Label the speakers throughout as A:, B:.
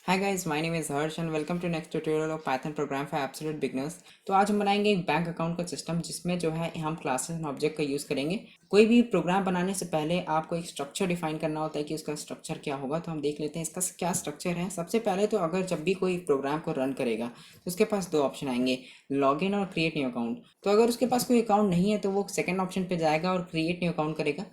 A: Hi guys, my name is Harsh and welcome to next tutorial of Python program for absolute beginners. तो आज हम बनाएंगे एक bank account का सिस्टम जिसमें जो है हम क्लासेस एंड ऑब्जेक्ट का यूज़ करेंगे। कोई भी प्रोग्राम बनाने से पहले आपको एक स्ट्रक्चर डिफाइन करना होता है कि उसका स्ट्रक्चर क्या होगा। तो हम देख लेते हैं इसका क्या स्ट्रक्चर है। सबसे पहले तो अगर जब भी कोई प्रोग्राम को रन करेगा तो उसके पास दो ऑप्शन आएंगे, लॉगिन और क्रिएट न्यू अकाउंट। तो अगर उसके पास कोई अकाउंट नहीं है तो वो सेकेंड ऑप्शन पर जाएगा और क्रिएट न्यू अकाउंट करेगा।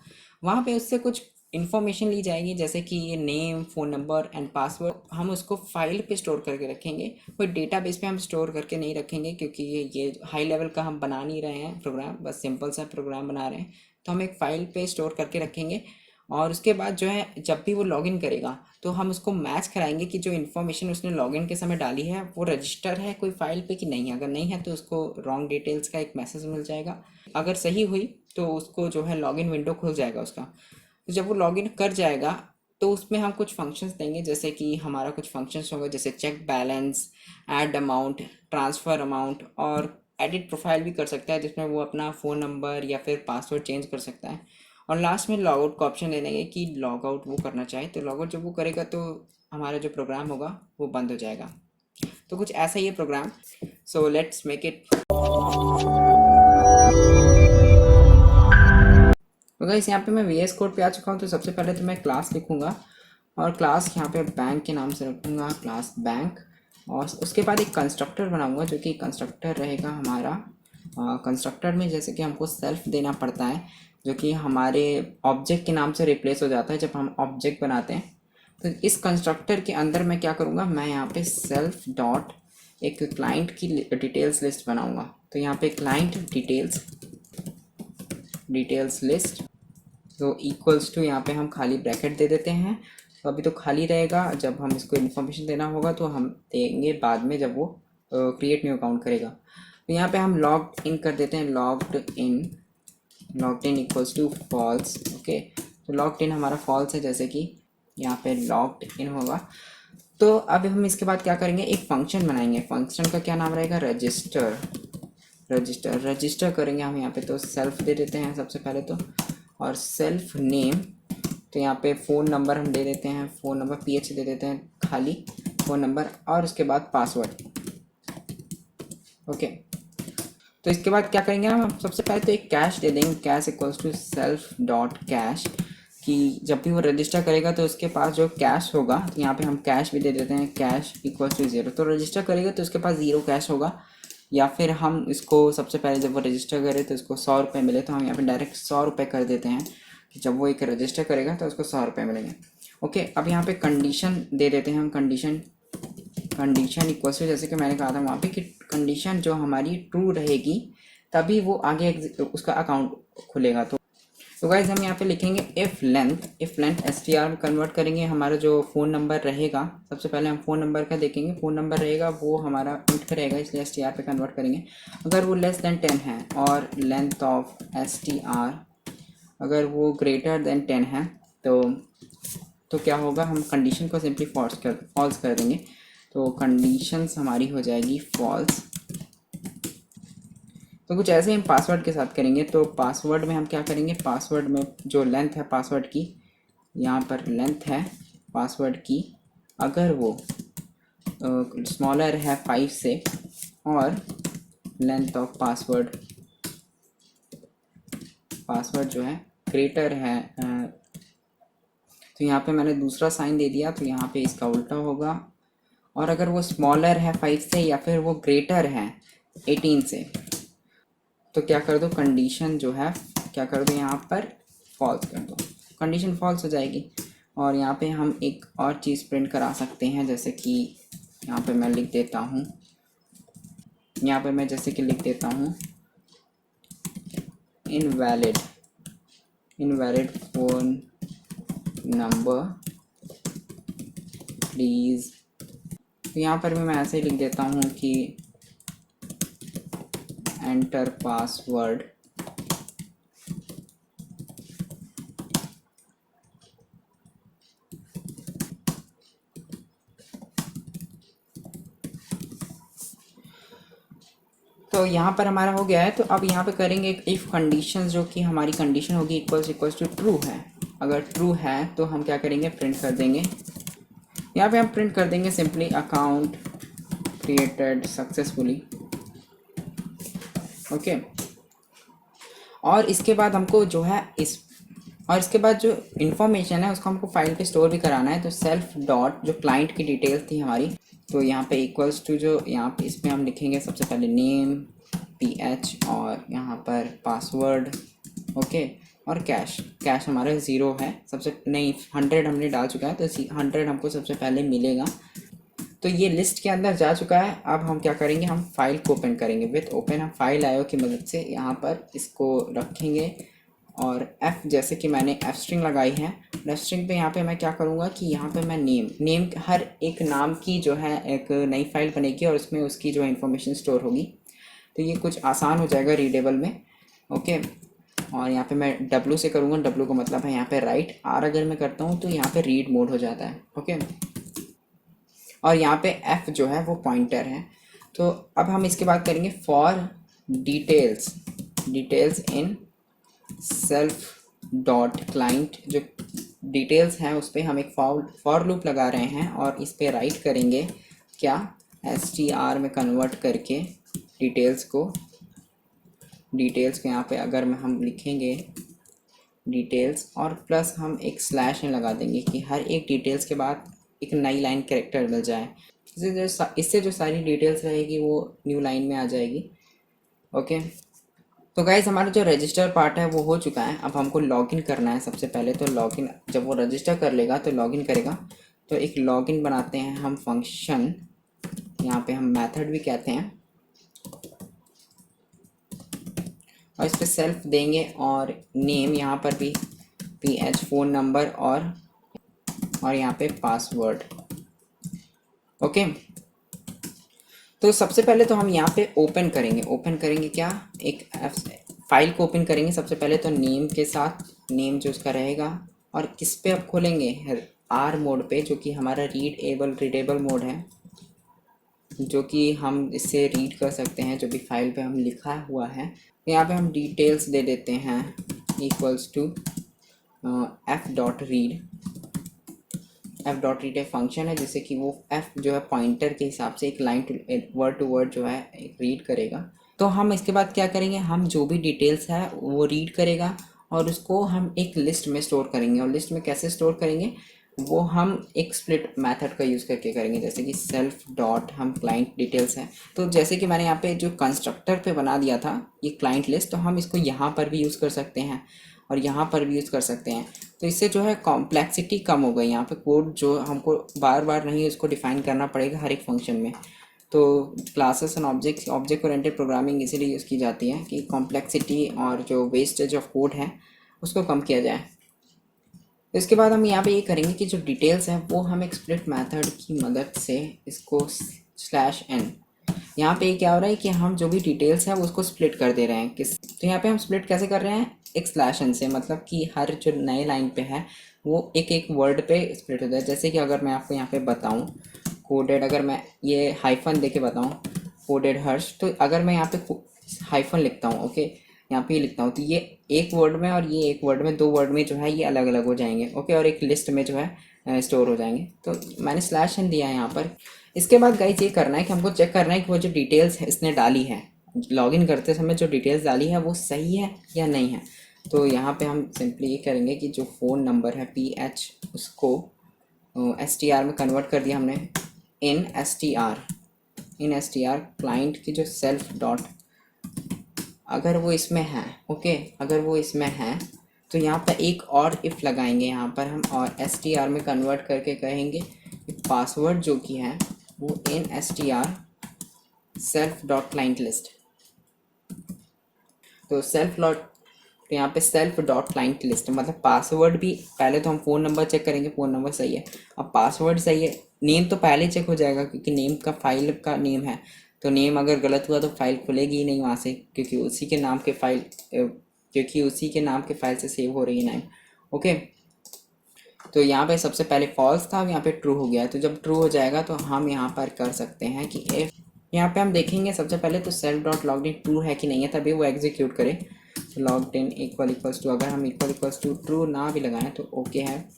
A: वहाँ पे उससे कुछ इन्फॉर्मेशन ली जाएगी, जैसे कि ये name, phone number and password. हम उसको फाइल पे स्टोर करके रखेंगे, कोई डेटाबेस पे हम स्टोर करके नहीं रखेंगे, क्योंकि ये हाई लेवल का हम बना नहीं रहे हैं प्रोग्राम, बस सिंपल सा प्रोग्राम बना रहे हैं। तो हम एक फ़ाइल पे स्टोर करके रखेंगे और उसके बाद जो है जब भी वो लॉगिन करेगा तो हम उसको मैच कराएंगे कि जो इन्फॉर्मेशन उसने लॉगिन के समय डाली है वो रजिस्टर है कोई फाइल पे कि नहीं है। अगर नहीं है तो उसको रॉन्ग डिटेल्स का एक मैसेज मिल जाएगा। अगर सही हुई तो उसको जो है लॉगिन विंडो खुल जाएगा उसका। तो जब वो लॉगिन कर जाएगा तो उसमें हम कुछ फंक्शंस देंगे, जैसे कि हमारा कुछ फंक्शंस होंगे, जैसे check balance, add amount, transfer amount और एडिट प्रोफाइल भी कर सकता है, जिसमें वो अपना फ़ोन नंबर या फिर पासवर्ड चेंज कर सकता है। और लास्ट में लॉग आउट का ऑप्शन दे देंगे कि लॉग आउट वो करना चाहे। तो लॉग आउट जब वो करेगा तो हमारा जो प्रोग्राम होगा वो बंद हो जाएगा। तो कुछ ऐसा ही है program. So let's make it. तो गाइस यहाँ पे मैं VS कोड पे आ चुका हूँ। तो सबसे पहले तो मैं क्लास लिखूँगा और क्लास यहाँ पे बैंक के नाम से रखूँगा, क्लास बैंक। और उसके बाद एक कंस्ट्रक्टर बनाऊँगा जो कि कंस्ट्रक्टर रहेगा हमारा। कंस्ट्रक्टर में जैसे कि हमको सेल्फ देना पड़ता है, जो कि हमारे ऑब्जेक्ट के नाम से रिप्लेस हो जाता है जब हम ऑब्जेक्ट बनाते हैं। तो इस कंस्ट्रक्टर के अंदर मैं क्या करूँगा, मैं यहाँ पे सेल्फ डॉट एक क्लाइंट की डिटेल्स लिस्ट बनाऊँगा। तो यहाँ पे क्लाइंट डिटेल्स लिस्ट, तो इक्वल्स टू यहाँ पे हम खाली ब्रैकेट दे देते हैं। तो अभी तो खाली रहेगा, जब हम इसको इन्फॉर्मेशन देना होगा तो हम देंगे बाद में जब वो क्रिएट न्यू अकाउंट करेगा। तो यहाँ पे हम लॉग्ड इन कर देते हैं, logged in equals to false. Okay, तो लॉग्ड इन हमारा फॉल्स है, जैसे कि यहाँ पे लॉग्ड इन होगा। तो अब हम इसके बाद क्या करेंगे, एक फंक्शन बनाएंगे। फंक्शन का क्या नाम रहेगा, रजिस्टर करेंगे हम यहाँ पे। तो सेल्फ दे देते हैं सबसे पहले तो, और सेल्फ नेम। तो यहाँ पे फ़ोन नंबर हम दे देते हैं, फ़ोन नंबर PH दे देते हैं, खाली फ़ोन नंबर, और उसके बाद पासवर्ड। ओके, तो इसके बाद क्या करेंगे हम, सबसे पहले तो एक कैश दे देंगे, cash equals to self dot cash, कि जब भी वो रजिस्टर करेगा तो उसके पास जो कैश होगा, तो यहाँ पे हम कैश भी दे देते हैं, कैश इक्वल्स टू 0। तो रजिस्टर करेगा तो उसके पास 0 कैश होगा। या फिर हम इसको सबसे पहले जब वो रजिस्टर करे तो उसको 100 रुपये मिले, तो हम यहाँ पे डायरेक्ट 100 रुपये कर देते हैं कि जब वो एक रजिस्टर करेगा तो उसको 100 रुपये मिलेंगे। ओके, अब यहाँ पे कंडीशन दे देते हैं हम, कंडीशन इक्वल टू, जैसे कि मैंने कहा था वहाँ पे कि कंडीशन जो हमारी ट्रू रहेगी तभी वो आगे उसका अकाउंट खुलेगा। तो गाइज हम यहाँ पे लिखेंगे इफ़ लेंथ str में कन्वर्ट करेंगे हमारा जो फ़ोन नंबर रहेगा। सबसे पहले हम फ़ोन नंबर का देखेंगे, फ़ोन नंबर रहेगा वो हमारा इंट का रहेगा, इसलिए str पे कन्वर्ट करेंगे। अगर वो लेस देन 10 है और लेंथ ऑफ str अगर वो ग्रेटर देन 10 है तो क्या होगा, हम कंडीशन को सिंपली फॉल्स कर देंगे। तो कंडीशंस हमारी हो जाएगी फॉल्स। तो कुछ ऐसे हम पासवर्ड के साथ करेंगे। तो पासवर्ड में हम क्या करेंगे, पासवर्ड में जो लेंथ है पासवर्ड की, यहाँ पर लेंथ है पासवर्ड की, अगर वो स्मॉलर है 5 से और लेंथ ऑफ पासवर्ड जो है ग्रेटर है, तो यहाँ पे मैंने दूसरा साइन दे दिया, तो यहाँ पे इसका उल्टा होगा। और अगर वो स्मॉलर है 5 से या फिर वो ग्रेटर है 18 से, तो क्या कर दो, कंडीशन जो है क्या कर दो, यहाँ पर फॉल्स कर दो, कंडीशन फॉल्स हो जाएगी। और यहाँ पे हम एक और चीज़ प्रिंट करा सकते हैं, जैसे कि यहाँ पे मैं लिख देता हूँ, यहाँ पे मैं जैसे कि लिख देता हूँ इनवैलिड फ़ोन नंबर प्लीज़। तो यहाँ पर भी मैं ऐसे ही लिख देता हूँ कि एंटर पासवर्ड। तो यहाँ पर हमारा हो गया है। तो अब यहाँ पे करेंगे एक इफ़ कंडीशन, जो कि हमारी कंडीशन होगी इक्वल्स टू ट्रू है। अगर ट्रू है तो हम क्या करेंगे, प्रिंट कर देंगे यहाँ पे हम प्रिंट कर देंगे simply account created successfully. Okay, और इसके बाद हमको जो है और इसके बाद जो इन्फॉर्मेशन है उसको हमको फाइल पे स्टोर भी कराना है। तो सेल्फ डॉट जो क्लाइंट की डिटेल्स थी हमारी, तो यहाँ पे इक्वल्स टू जो यहाँ पे इसमें हम लिखेंगे सबसे पहले नेम PH और यहाँ पर पासवर्ड। ओके, और कैश हमारा 0 है, सबसे नहीं 100 हमने डाल चुका है तो 100 हमको सबसे पहले मिलेगा। तो ये लिस्ट के अंदर जा चुका है। अब हम क्या करेंगे, हम फाइल को ओपन करेंगे। विथ ओपन हम फाइल आयो की मदद से यहाँ पर इसको रखेंगे और F जैसे कि मैंने F स्ट्रिंग लगाई है। F स्ट्रिंग पे यहाँ पे मैं क्या करूँगा कि यहाँ पे मैं नेम हर एक नाम की जो है एक नई फाइल बनेगी और उसमें उसकी जो इन्फॉर्मेशन स्टोर होगी। तो ये कुछ आसान हो जाएगा रीडेबल में। ओके, और यहाँ पे मैं W से करूँगा। W का मतलब है यहाँ पे राइट। R अगर मैं करता हूँ तो यहाँ पे रीड मोड हो जाता है। ओके, और यहाँ पे F जो है वो पॉइंटर है। तो अब हम इसके बाद करेंगे for details in self dot client. जो डिटेल्स हैं उस पर हम एक फॉर लूप लगा रहे हैं और इस पर राइट करेंगे क्या, str में कन्वर्ट करके डिटेल्स को यहाँ पे अगर हम लिखेंगे डिटेल्स और प्लस हम एक स्लैश लगा देंगे कि हर एक डिटेल्स के बाद एक नई लाइन कैरेक्टर मिल जाए। इससे जो सारी डिटेल्स रहेगी वो न्यू लाइन में आ जाएगी। ओके, तो गाइज हमारा जो रजिस्टर पार्ट है वो हो चुका है। अब हमको लॉगिन करना है सबसे पहले। तो लॉगिन जब वो रजिस्टर कर लेगा तो लॉगिन करेगा। तो एक लॉगिन बनाते हैं हम फंक्शन, यहाँ पे हम मेथड भी कहते हैं, और इस पर सेल्फ देंगे और नेम यहाँ पर भी PH फ़ोन नंबर और यहाँ पे पासवर्ड। ओके, तो सबसे पहले तो हम यहाँ पे ओपन करेंगे क्या, एक फाइल को ओपन करेंगे सबसे पहले। तो नेम के साथ नेम जो उसका रहेगा, और किस पे अब खोलेंगे, R मोड पे, जो कि हमारा रीडेबल मोड है, जो कि हम इससे रीड कर सकते हैं जो भी फाइल पे हम लिखा हुआ है। यहाँ पे हम डिटेल्स दे देते हैं equals to F dot read एक फंक्शन है जिससे कि वो F जो है पॉइंटर के हिसाब से एक लाइन वर्ड टू वर्ड जो है रीड करेगा। तो हम इसके बाद क्या करेंगे, हम जो भी डिटेल्स है वो रीड करेगा और उसको हम एक लिस्ट में स्टोर करेंगे। और लिस्ट में कैसे स्टोर करेंगे, वो हम एक स्प्लिट मेथड का यूज़ करके करेंगे। जैसे कि सेल्फ डॉट हम क्लाइंट डिटेल्स है, तो जैसे कि मैंने यहाँ पे जो कंस्ट्रक्टर पे बना दिया था ये क्लाइंट लिस्ट, तो हम इसको यहाँ पर भी यूज़ कर सकते हैं और यहाँ पर भी यूज़ कर सकते हैं। तो इससे जो है कॉम्प्लेक्सिटी कम हो गई। यहाँ पे कोड जो हमको बार बार नहीं उसको डिफ़ाइन करना पड़ेगा हर एक फंक्शन में। तो classes and object oriented programming इसीलिए यूज़ की जाती है कि कॉम्प्लेक्सिटी और जो वेस्टेज ऑफ कोड है उसको कम किया जाए। इसके बाद हम यहाँ पे ये करेंगे कि जो डिटेल्स है वो हम एक स्प्लिट मेथड की मदद से इसको /n, यहाँ पे क्या हो रहा है कि हम जो भी डिटेल्स है वो उसको स्प्लिट कर दे रहे हैं तो यहाँ पे हम स्प्लिट कैसे कर रहे हैं, एक /n से, मतलब कि हर जो नए लाइन पे है वो एक वर्ड पे स्प्लिट होता है। जैसे कि अगर मैं आपको यहाँ पे बताऊँ कोडेड, अगर मैं ये हाइफन दे के बताऊँ कोडेड हर्ष, तो अगर मैं यहाँ पे हाइफन लिखता हूँ, ओके, यहाँ पे लिखता हूँ, तो ये एक वर्ड में और ये एक वर्ड में, 2 वर्ड में जो है ये अलग अलग हो जाएंगे। ओके, और एक लिस्ट में जो है स्टोर हो जाएंगे। तो मैंने /n दिया है यहाँ पर। इसके बाद गाइस ये करना है कि हमको चेक करना है कि वो जो डिटेल्स है इसने डाली है लॉगिन करते समय, जो डिटेल्स डाली है वो सही है या नहीं है। तो यहाँ पे हम सिंपली ये करेंगे कि जो फ़ोन नंबर है PH उसको str में कन्वर्ट कर दिया हमने इन str क्लाइंट की जो सेल्फ डॉट, अगर वो इसमें है, ओके, अगर वो इसमें है तो यहाँ पर एक और इफ़ लगाएंगे यहाँ पर हम, और str में कन्वर्ट करके कहेंगे कि पासवर्ड जो कि है वो इन str self dot client list. तो यहाँ पे सेल्फ डॉट क्लाइंट लिस्ट मतलब पासवर्ड भी, पहले तो हम फ़ोन नंबर चेक करेंगे, फ़ोन नंबर सही है, अब पासवर्ड सही है, नेम तो पहले चेक हो जाएगा क्योंकि नेम का फाइल का नेम है। तो नेम अगर गलत हुआ तो फाइल खुलेगी ही नहीं वहाँ से, क्योंकि उसी के नाम के फाइल से सेव हो रही है नेम। ओके, तो यहाँ पे सबसे पहले फॉल्स था, अब यहाँ पे ट्रू हो गया है। तो जब ट्रू हो जाएगा तो हम यहाँ पर कर सकते हैं कि इफ, यहाँ पे हम देखेंगे सबसे पहले तो self dot logged in true है कि नहीं है, तभी वो एग्जीक्यूट करे। तो लॉग्ड इन इक्वल्स टू, अगर हम इक्वल्स टू ट्रू ना भी लगाएं तो ओके है,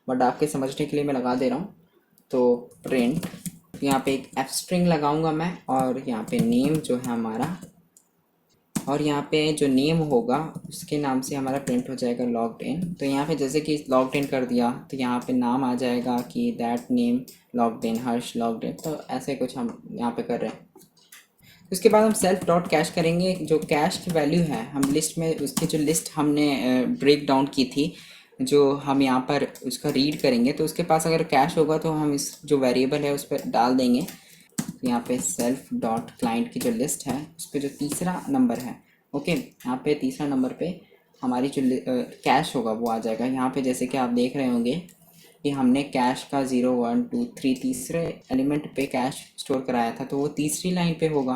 A: बट आपके समझने के लिए मैं लगा दे रहा हूँ। तो प्रिंट, यहाँ पे एक एफ स्ट्रिंग लगाऊंगा मैं, और यहाँ पे नेम जो है हमारा, और यहाँ पे जो नेम होगा उसके नाम से हमारा प्रिंट हो जाएगा लॉग्ड इन। तो यहाँ पे जैसे कि लॉग्ड इन कर दिया तो यहाँ पे नाम आ जाएगा कि that name logged in, Harsh logged in. तो ऐसे कुछ हम यहाँ पे कर रहे हैं। उसके बाद हम सेल्फ डॉट कैश करेंगे। जो कैश की वैल्यू है हम लिस्ट में, उसकी जो लिस्ट हमने ब्रेक डाउन की थी, जो हम यहाँ पर उसका रीड करेंगे, तो उसके पास अगर कैश होगा तो हम इस जो वेरिएबल है उस पर डाल देंगे। यहाँ पे सेल्फ डॉट क्लाइंट की जो लिस्ट है उस पर जो तीसरा नंबर है, ओके, यहाँ पे तीसरा नंबर पे हमारी जो कैश होगा वो आ जाएगा। यहाँ पे जैसे कि आप देख रहे होंगे कि हमने कैश का 0 1 2 3 तीसरे एलिमेंट पे कैश स्टोर कराया था, तो वो तीसरी लाइन पे होगा।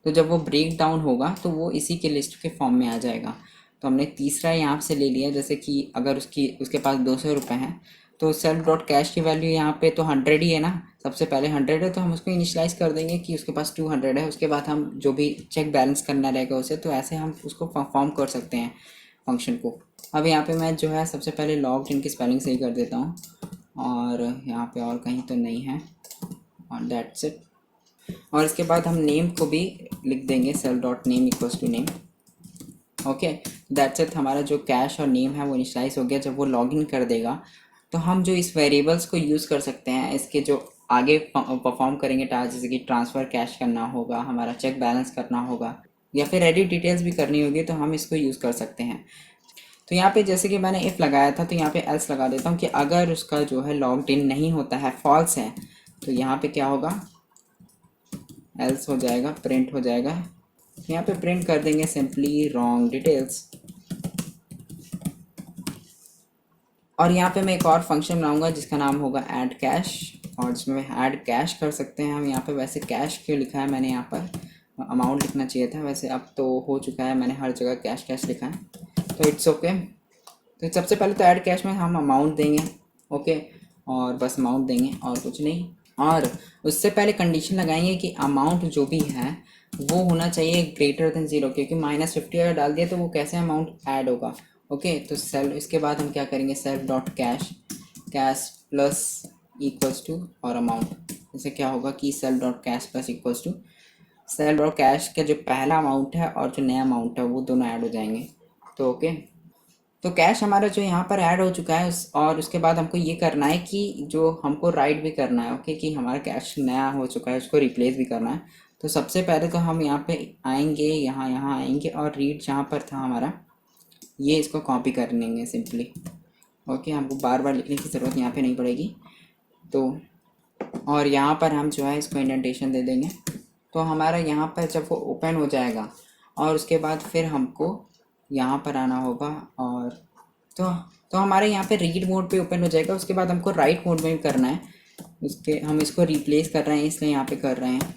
A: तो जब वो ब्रेक डाउन होगा तो वो इसी के लिस्ट के फॉर्म में आ जाएगा। तो हमने तीसरा यहाँ से ले लिया, जैसे कि अगर उसके पास 200 रुपये हैं, तो सेल्फ डॉट कैश की वैल्यू यहाँ पे तो 100 ही है ना, सबसे पहले 100 है, तो हम उसको इनिशलाइज कर देंगे कि उसके पास 200 है। उसके बाद हम जो भी चेक बैलेंस करना रहेगा उसे, तो ऐसे हम उसको परफॉर्म कर सकते हैं फंक्शन को। अब यहाँ पे मैं जो है सबसे पहले लॉग्ड इन की स्पेलिंग सही कर देता हूँ, और यहाँ पे और कहीं तो नहीं है, और दैट्स इट। और इसके बाद हम नेम को भी लिख देंगे, self dot name equals to name, okay, that's it. हमारा जो कैश और नेम है वो इनिशलाइज हो गया। जब वो लॉगिन कर देगा तो हम जो इस वेरिएबल्स को यूज़ कर सकते हैं, इसके जो आगे परफॉर्म करेंगे टास्क, जैसे कि ट्रांसफ़र कैश करना होगा, हमारा चेक बैलेंस करना होगा, या फिर एडिट डिटेल्स भी करनी होगी, तो हम इसको यूज़ कर सकते हैं। तो यहाँ पे जैसे कि मैंने इफ़ लगाया था, तो यहाँ पे एल्स लगा देता हूँ कि अगर उसका जो है लॉग्ड इन नहीं होता है, फॉल्स है, तो यहाँ पे क्या होगा, एल्स हो जाएगा, प्रिंट हो जाएगा। यहाँ पे प्रिंट कर देंगे सिंपली रॉन्ग डिटेल्स। और यहाँ पे मैं एक और फंक्शन बनाऊंगा जिसका नाम होगा ऐड कैश, और जिसमें ऐड कैश कर सकते हैं हम। यहाँ पे वैसे कैश क्यों लिखा है मैंने, यहाँ पर अमाउंट लिखना चाहिए था, वैसे अब तो हो चुका है, मैंने हर जगह कैश कैश लिखा है, तो इट्स ओके। तो सबसे पहले तो ऐड कैश में हम अमाउंट देंगे, ओके, और बस अमाउंट देंगे और कुछ नहीं। और उससे पहले कंडीशन लगाएंगे कि अमाउंट जो भी है वो होना चाहिए ग्रेटर देन 0, क्योंकि -50 अगर डाल दिया तो वो कैसे अमाउंट ऐड होगा, ओके। तो सेल्फ, इसके बाद हम क्या करेंगे, self dot cash, cash plus equals to और अमाउंट। इससे क्या होगा कि self dot cash plus equals to self dot cash का जो पहला अमाउंट है और जो नया अमाउंट है वो दोनों ऐड हो जाएंगे, तो ओके। तो कैश हमारा जो यहाँ पर ऐड हो चुका है और उसके बाद हमको ये करना है कि जो हमको राइट भी करना है, ओके, कि हमारा कैश नया हो चुका है, उसको रिप्लेस भी करना है। तो सबसे पहले तो हम यहाँ पे आएंगे, यहाँ आएंगे, और रीड जहाँ पर था हमारा, ये इसको कॉपी कर लेंगे सिंपली, ओके। हमको बार बार लिखने की ज़रूरत यहाँ पे नहीं पड़ेगी। तो और यहाँ पर हम जो है इसको इंडेंटेशन दे देंगे। तो हमारा यहाँ पर जब वो ओपन हो जाएगा, और उसके बाद फिर हमको यहाँ पर आना होगा, और तो हमारे यहाँ पे रीड मोड पे ओपन हो जाएगा। उसके बाद हमको राइट मोड में भी करना है, उसके हम इसको रिप्लेस कर रहे हैं इसलिए यहाँ पे कर रहे हैं।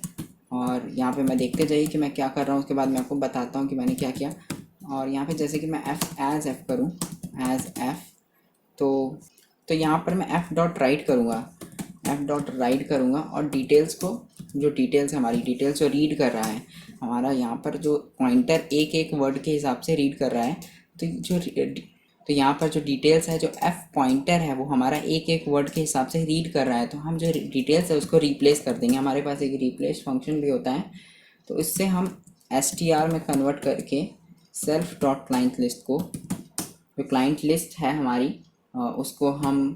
A: और यहाँ पे मैं देखते जाइए कि मैं क्या कर रहा हूँ, उसके बाद मैं आपको बताता हूँ कि मैंने क्या किया। और यहाँ पे जैसे कि मैं एज एफ करूँ, एज एफ, तो यहाँ पर मैं एफ डॉट राइट करूँगा, एफ डॉट राइट करूँगा, और डिटेल्स को, जो डिटेल्स हमारी डिटेल्स जो रीड कर रहा है, हमारा यहाँ पर जो पॉइंटर एक एक वर्ड के हिसाब से रीड कर रहा है, तो यहाँ पर जो डिटेल्स है, जो एफ पॉइंटर है, वो हमारा एक एक वर्ड के हिसाब से रीड कर रहा है। तो हम जो डिटेल्स है उसको रिप्लेस कर देंगे। हमारे पास एक रिप्लेस फंक्शन भी होता है, तो इससे हम str में कन्वर्ट करके सेल्फ डॉट क्लाइंट लिस्ट को, जो क्लाइंट लिस्ट है हमारी, उसको हम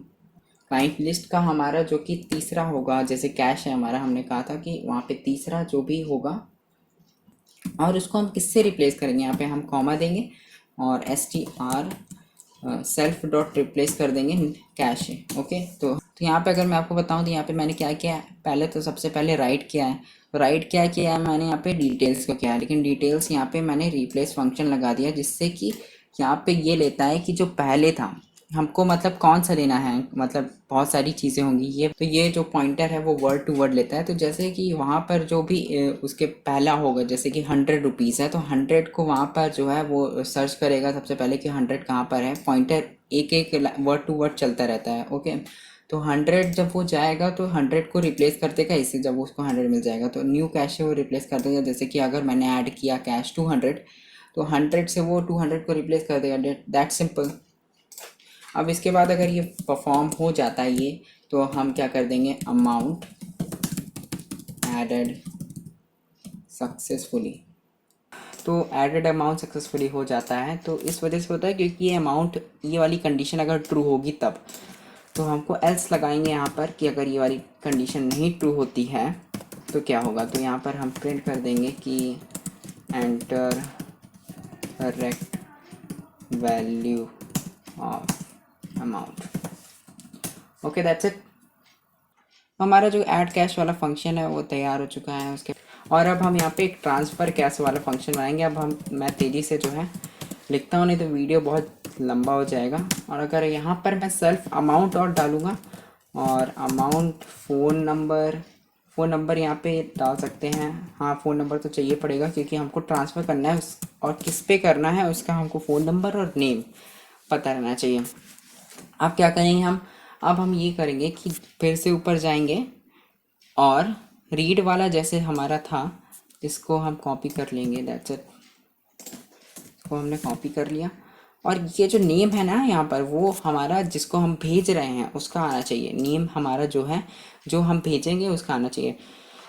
A: क्लाइंट लिस्ट का हमारा जो कि तीसरा होगा, जैसे कैश है हमारा, हमने कहा था कि वहाँ पे तीसरा जो भी होगा, और उसको हम किससे रिप्लेस करेंगे, यहाँ पे हम कॉमा देंगे और str सेल्फ डॉट रिप्लेस कर देंगे कैश है, ओके। तो यहाँ पे अगर मैं आपको बताऊँ तो यहाँ पे मैंने क्या किया है, पहले तो सबसे पहले राइट किया है। तो राइट क्या किया है मैंने, यहाँ पे डिटेल्स को किया है, लेकिन डिटेल्स यहाँ पे मैंने रिप्लेस फंक्शन लगा दिया, जिससे कि यहाँ पे ये लेता है कि जो पहले था, हमको मतलब कौन सा लेना है, मतलब बहुत सारी चीज़ें होंगी ये, तो ये जो पॉइंटर है वो वर्ड टू वर्ड लेता है। तो जैसे कि वहाँ पर जो भी उसके पहला होगा, जैसे कि 100 रुपीज़ है, तो 100 को वहाँ पर जो है वो सर्च करेगा सबसे पहले कि 100 कहाँ पर है। पॉइंटर एक एक वर्ड टू वर्ड चलता रहता है, ओके। तो 100 जब वो जाएगा तो 100 को रिप्लेस कर देगा इससे, जब उसको 100 मिल जाएगा तो न्यू कैश से वो रिप्लेस कर देगा। जैसे कि अगर मैंने ऐड किया कैश 200, तो 100 से वो 200 को रिप्लेस कर देगा, दैट सिंपल। अब इसके बाद अगर ये परफॉर्म हो जाता है, ये तो हम क्या कर देंगे, अमाउंट एडेड सक्सेसफुली। तो एडेड अमाउंट सक्सेसफुली हो जाता है। तो इस वजह से होता है क्योंकि ये अमाउंट, ये वाली कंडीशन अगर ट्रू होगी तब, तो हमको एल्स लगाएंगे यहाँ पर कि अगर ये वाली कंडीशन नहीं ट्रू होती है तो क्या होगा। तो यहाँ पर हम प्रिंट कर देंगे कि enter correct value of amount. Okay, that's it. हमारा जो ऐड कैश वाला फंक्शन है वो तैयार हो चुका है उसके। और अब हम यहाँ पे एक ट्रांसफ़र कैश वाला फंक्शन बनाएंगे। अब मैं तेज़ी से जो है लिखता हूँ, नहीं तो वीडियो बहुत लंबा हो जाएगा। और अगर यहाँ पर मैं सेल्फ अमाउंट और डालूँगा और अमाउंट फ़ोन नंबर यहाँ पे डाल सकते हैं। हाँ, फ़ोन नंबर तो चाहिए पड़ेगा क्योंकि हमको ट्रांसफ़र करना है और किस पे करना है उसका हमको फ़ोन नंबर और नेम पता रहना चाहिए। अब क्या करेंगे अब हम ये करेंगे कि फिर से ऊपर जाएंगे और रीड वाला जैसे हमारा था इसको हम कॉपी कर लेंगे। दैट्स इट, इसको हमने कॉपी कर लिया। और ये जो नेम है ना यहाँ पर, वो हमारा जिसको हम भेज रहे हैं उसका आना चाहिए। नेम हमारा जो है, जो हम भेजेंगे उसका आना चाहिए।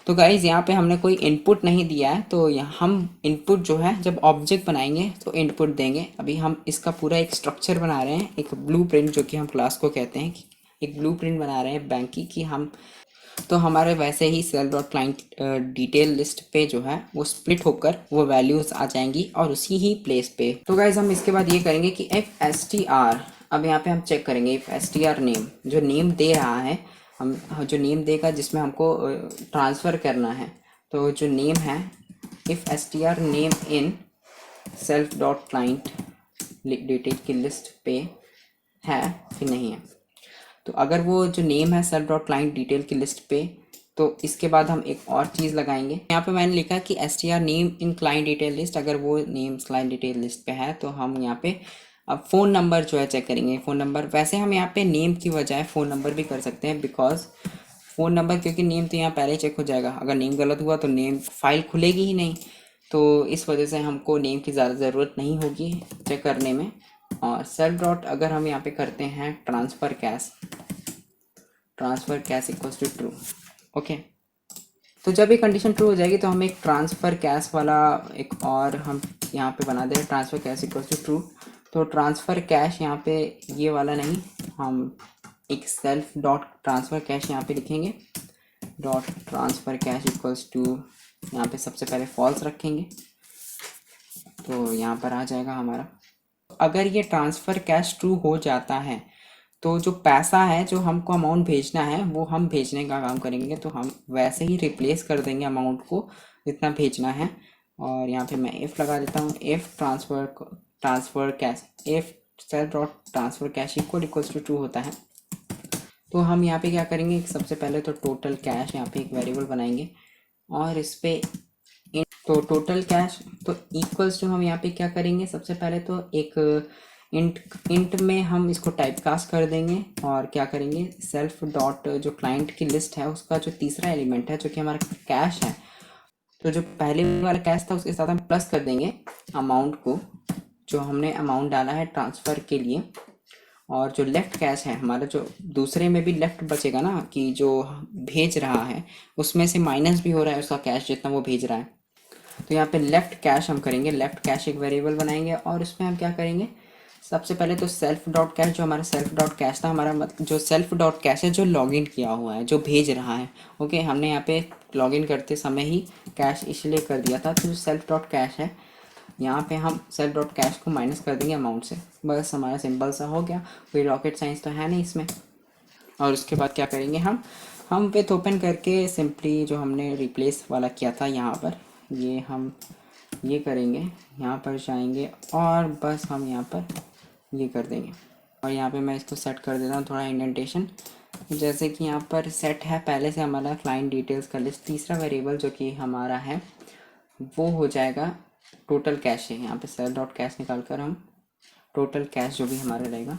A: तो गाइज़ यहाँ पे हमने कोई इनपुट नहीं दिया है, तो यहाँ हम इनपुट जो है जब ऑब्जेक्ट बनाएंगे तो इनपुट देंगे। अभी हम इसका पूरा एक स्ट्रक्चर बना रहे हैं, एक ब्लूप्रिंट, जो कि हम क्लास को कहते हैं कि एक ब्लूप्रिंट बना रहे हैं बैंक की हम। तो हमारे वैसे ही cell dot client detail list पे जो है वो स्प्लिट होकर वो वैल्यूज़ आ जाएंगी और उसी ही प्लेस पे। तो गाइज हम इसके बाद ये करेंगे कि इफ एस टी आर, अब यहाँ पे हम चेक करेंगे if S T R name, जो नेम दे रहा है, हम जो नेम देगा जिसमें हमको ट्रांसफ़र करना है, तो जो नेम है if S T R name in self dot client detail की लिस्ट पे है कि नहीं है। तो अगर वो जो नेम है सेल्फ डॉट क्लाइंट डिटेल की लिस्ट पे, तो इसके बाद हम एक और चीज़ लगाएंगे। यहाँ पे मैंने लिखा कि S T R name in client detail list, अगर वो नेम क्लाइंट डिटेल लिस्ट पे है तो हम यहाँ पे अब फ़ोन नंबर जो है चेक करेंगे। फ़ोन नंबर, वैसे हम यहाँ पे नेम की बजाय फ़ोन नंबर भी कर सकते हैं, बिकॉज फ़ोन नंबर, क्योंकि नेम तो यहाँ पहले ही चेक हो जाएगा। अगर नेम गलत हुआ तो नेम फाइल खुलेगी ही नहीं, तो इस वजह से हमको नेम की ज़्यादा ज़रूरत नहीं होगी चेक करने में। और सेल्फ डॉट अगर हम यहाँ पे करते हैं transfer cash equals to true. Okay, तो जब ये कंडीशन ट्रू हो जाएगी तो हम एक ट्रांसफ़र कैश वाला एक और हम यहाँ पे बना दें, transfer cash equals to true. तो ट्रांसफ़र कैश यहाँ पे ये वाला नहीं, हम एक सेल्फ डॉट ट्रांसफ़र कैश यहाँ पे लिखेंगे। Dot transfer cash equals to, यहाँ पे सबसे पहले फॉल्स रखेंगे तो यहाँ पर आ जाएगा हमारा। अगर ये ट्रांसफ़र कैश ट्रू हो जाता है तो जो पैसा है, जो हमको अमाउंट भेजना है, वो हम भेजने का काम करेंगे। तो हम वैसे ही रिप्लेस कर देंगे अमाउंट को जितना भेजना है। और यहाँ पे मैं इफ़ लगा देता हूँ, if transfer cash, if self dot transfer cash equals to true होता है। तो हम यहाँ पे क्या करेंगे, सबसे पहले तो टोटल कैश यहाँ पे एक वेरिएबल बनाएंगे और इस पे तो टोटल कैश तो इक्वल्स टू, हम यहाँ पे क्या करेंगे, सबसे पहले तो एक इंट में हम इसको टाइप कास्ट कर देंगे और क्या करेंगे, सेल्फ डॉट जो क्लाइंट की लिस्ट है उसका जो तीसरा एलिमेंट है जो कि हमारा कैश है, तो जो पहले वाला कैश था उसके साथ हम प्लस कर देंगे अमाउंट को, जो हमने अमाउंट डाला है ट्रांसफ़र के लिए। और जो लेफ़्ट कैश है हमारा, जो दूसरे में भी लेफ़्ट बचेगा ना, कि जो भेज रहा है उसमें से माइनस भी हो रहा है उसका कैश जितना वो भेज रहा है। तो यहाँ पे लेफ़्ट कैश हम करेंगे, लेफ़्ट कैश एक वेरिएबल बनाएंगे और उसमें हम क्या करेंगे, सबसे पहले तो सेल्फ डॉट कैश, जो हमारा सेल्फ डॉट कैश था, हमारा मतलब जो सेल्फ डॉट कैश है जो लॉगिन किया हुआ है, जो भेज रहा है। ओके, हमने यहाँ पे लॉगिन करते समय ही कैश इसलिए कर दिया था, तो जो सेल्फ डॉट कैश है यहाँ पे हम सेल्फ डॉट कैश को माइनस कर देंगे अमाउंट से। बस हमारा सिंपल सा हो गया, कोई रॉकेट साइंस तो है नहीं इसमें। और उसके बाद क्या करेंगे, हम विथ ओपन करके सिंपली जो हमने रिप्लेस वाला किया था यहाँ पर, ये हम ये करेंगे, यहाँ पर जाएंगे और बस हम यहाँ पर ये कर देंगे। और यहाँ पे मैं इसको सेट कर देता हूँ थोड़ा इंडेंटेशन, जैसे कि यहाँ पर सेट है पहले से हमारा क्लाइंट डिटेल्स का लिस्ट, तीसरा वेरिएबल जो कि हमारा है वो हो जाएगा टोटल कैश है। यहाँ पे सेल डॉट कैश निकाल कर हम टोटल कैश जो भी हमारा रहेगा,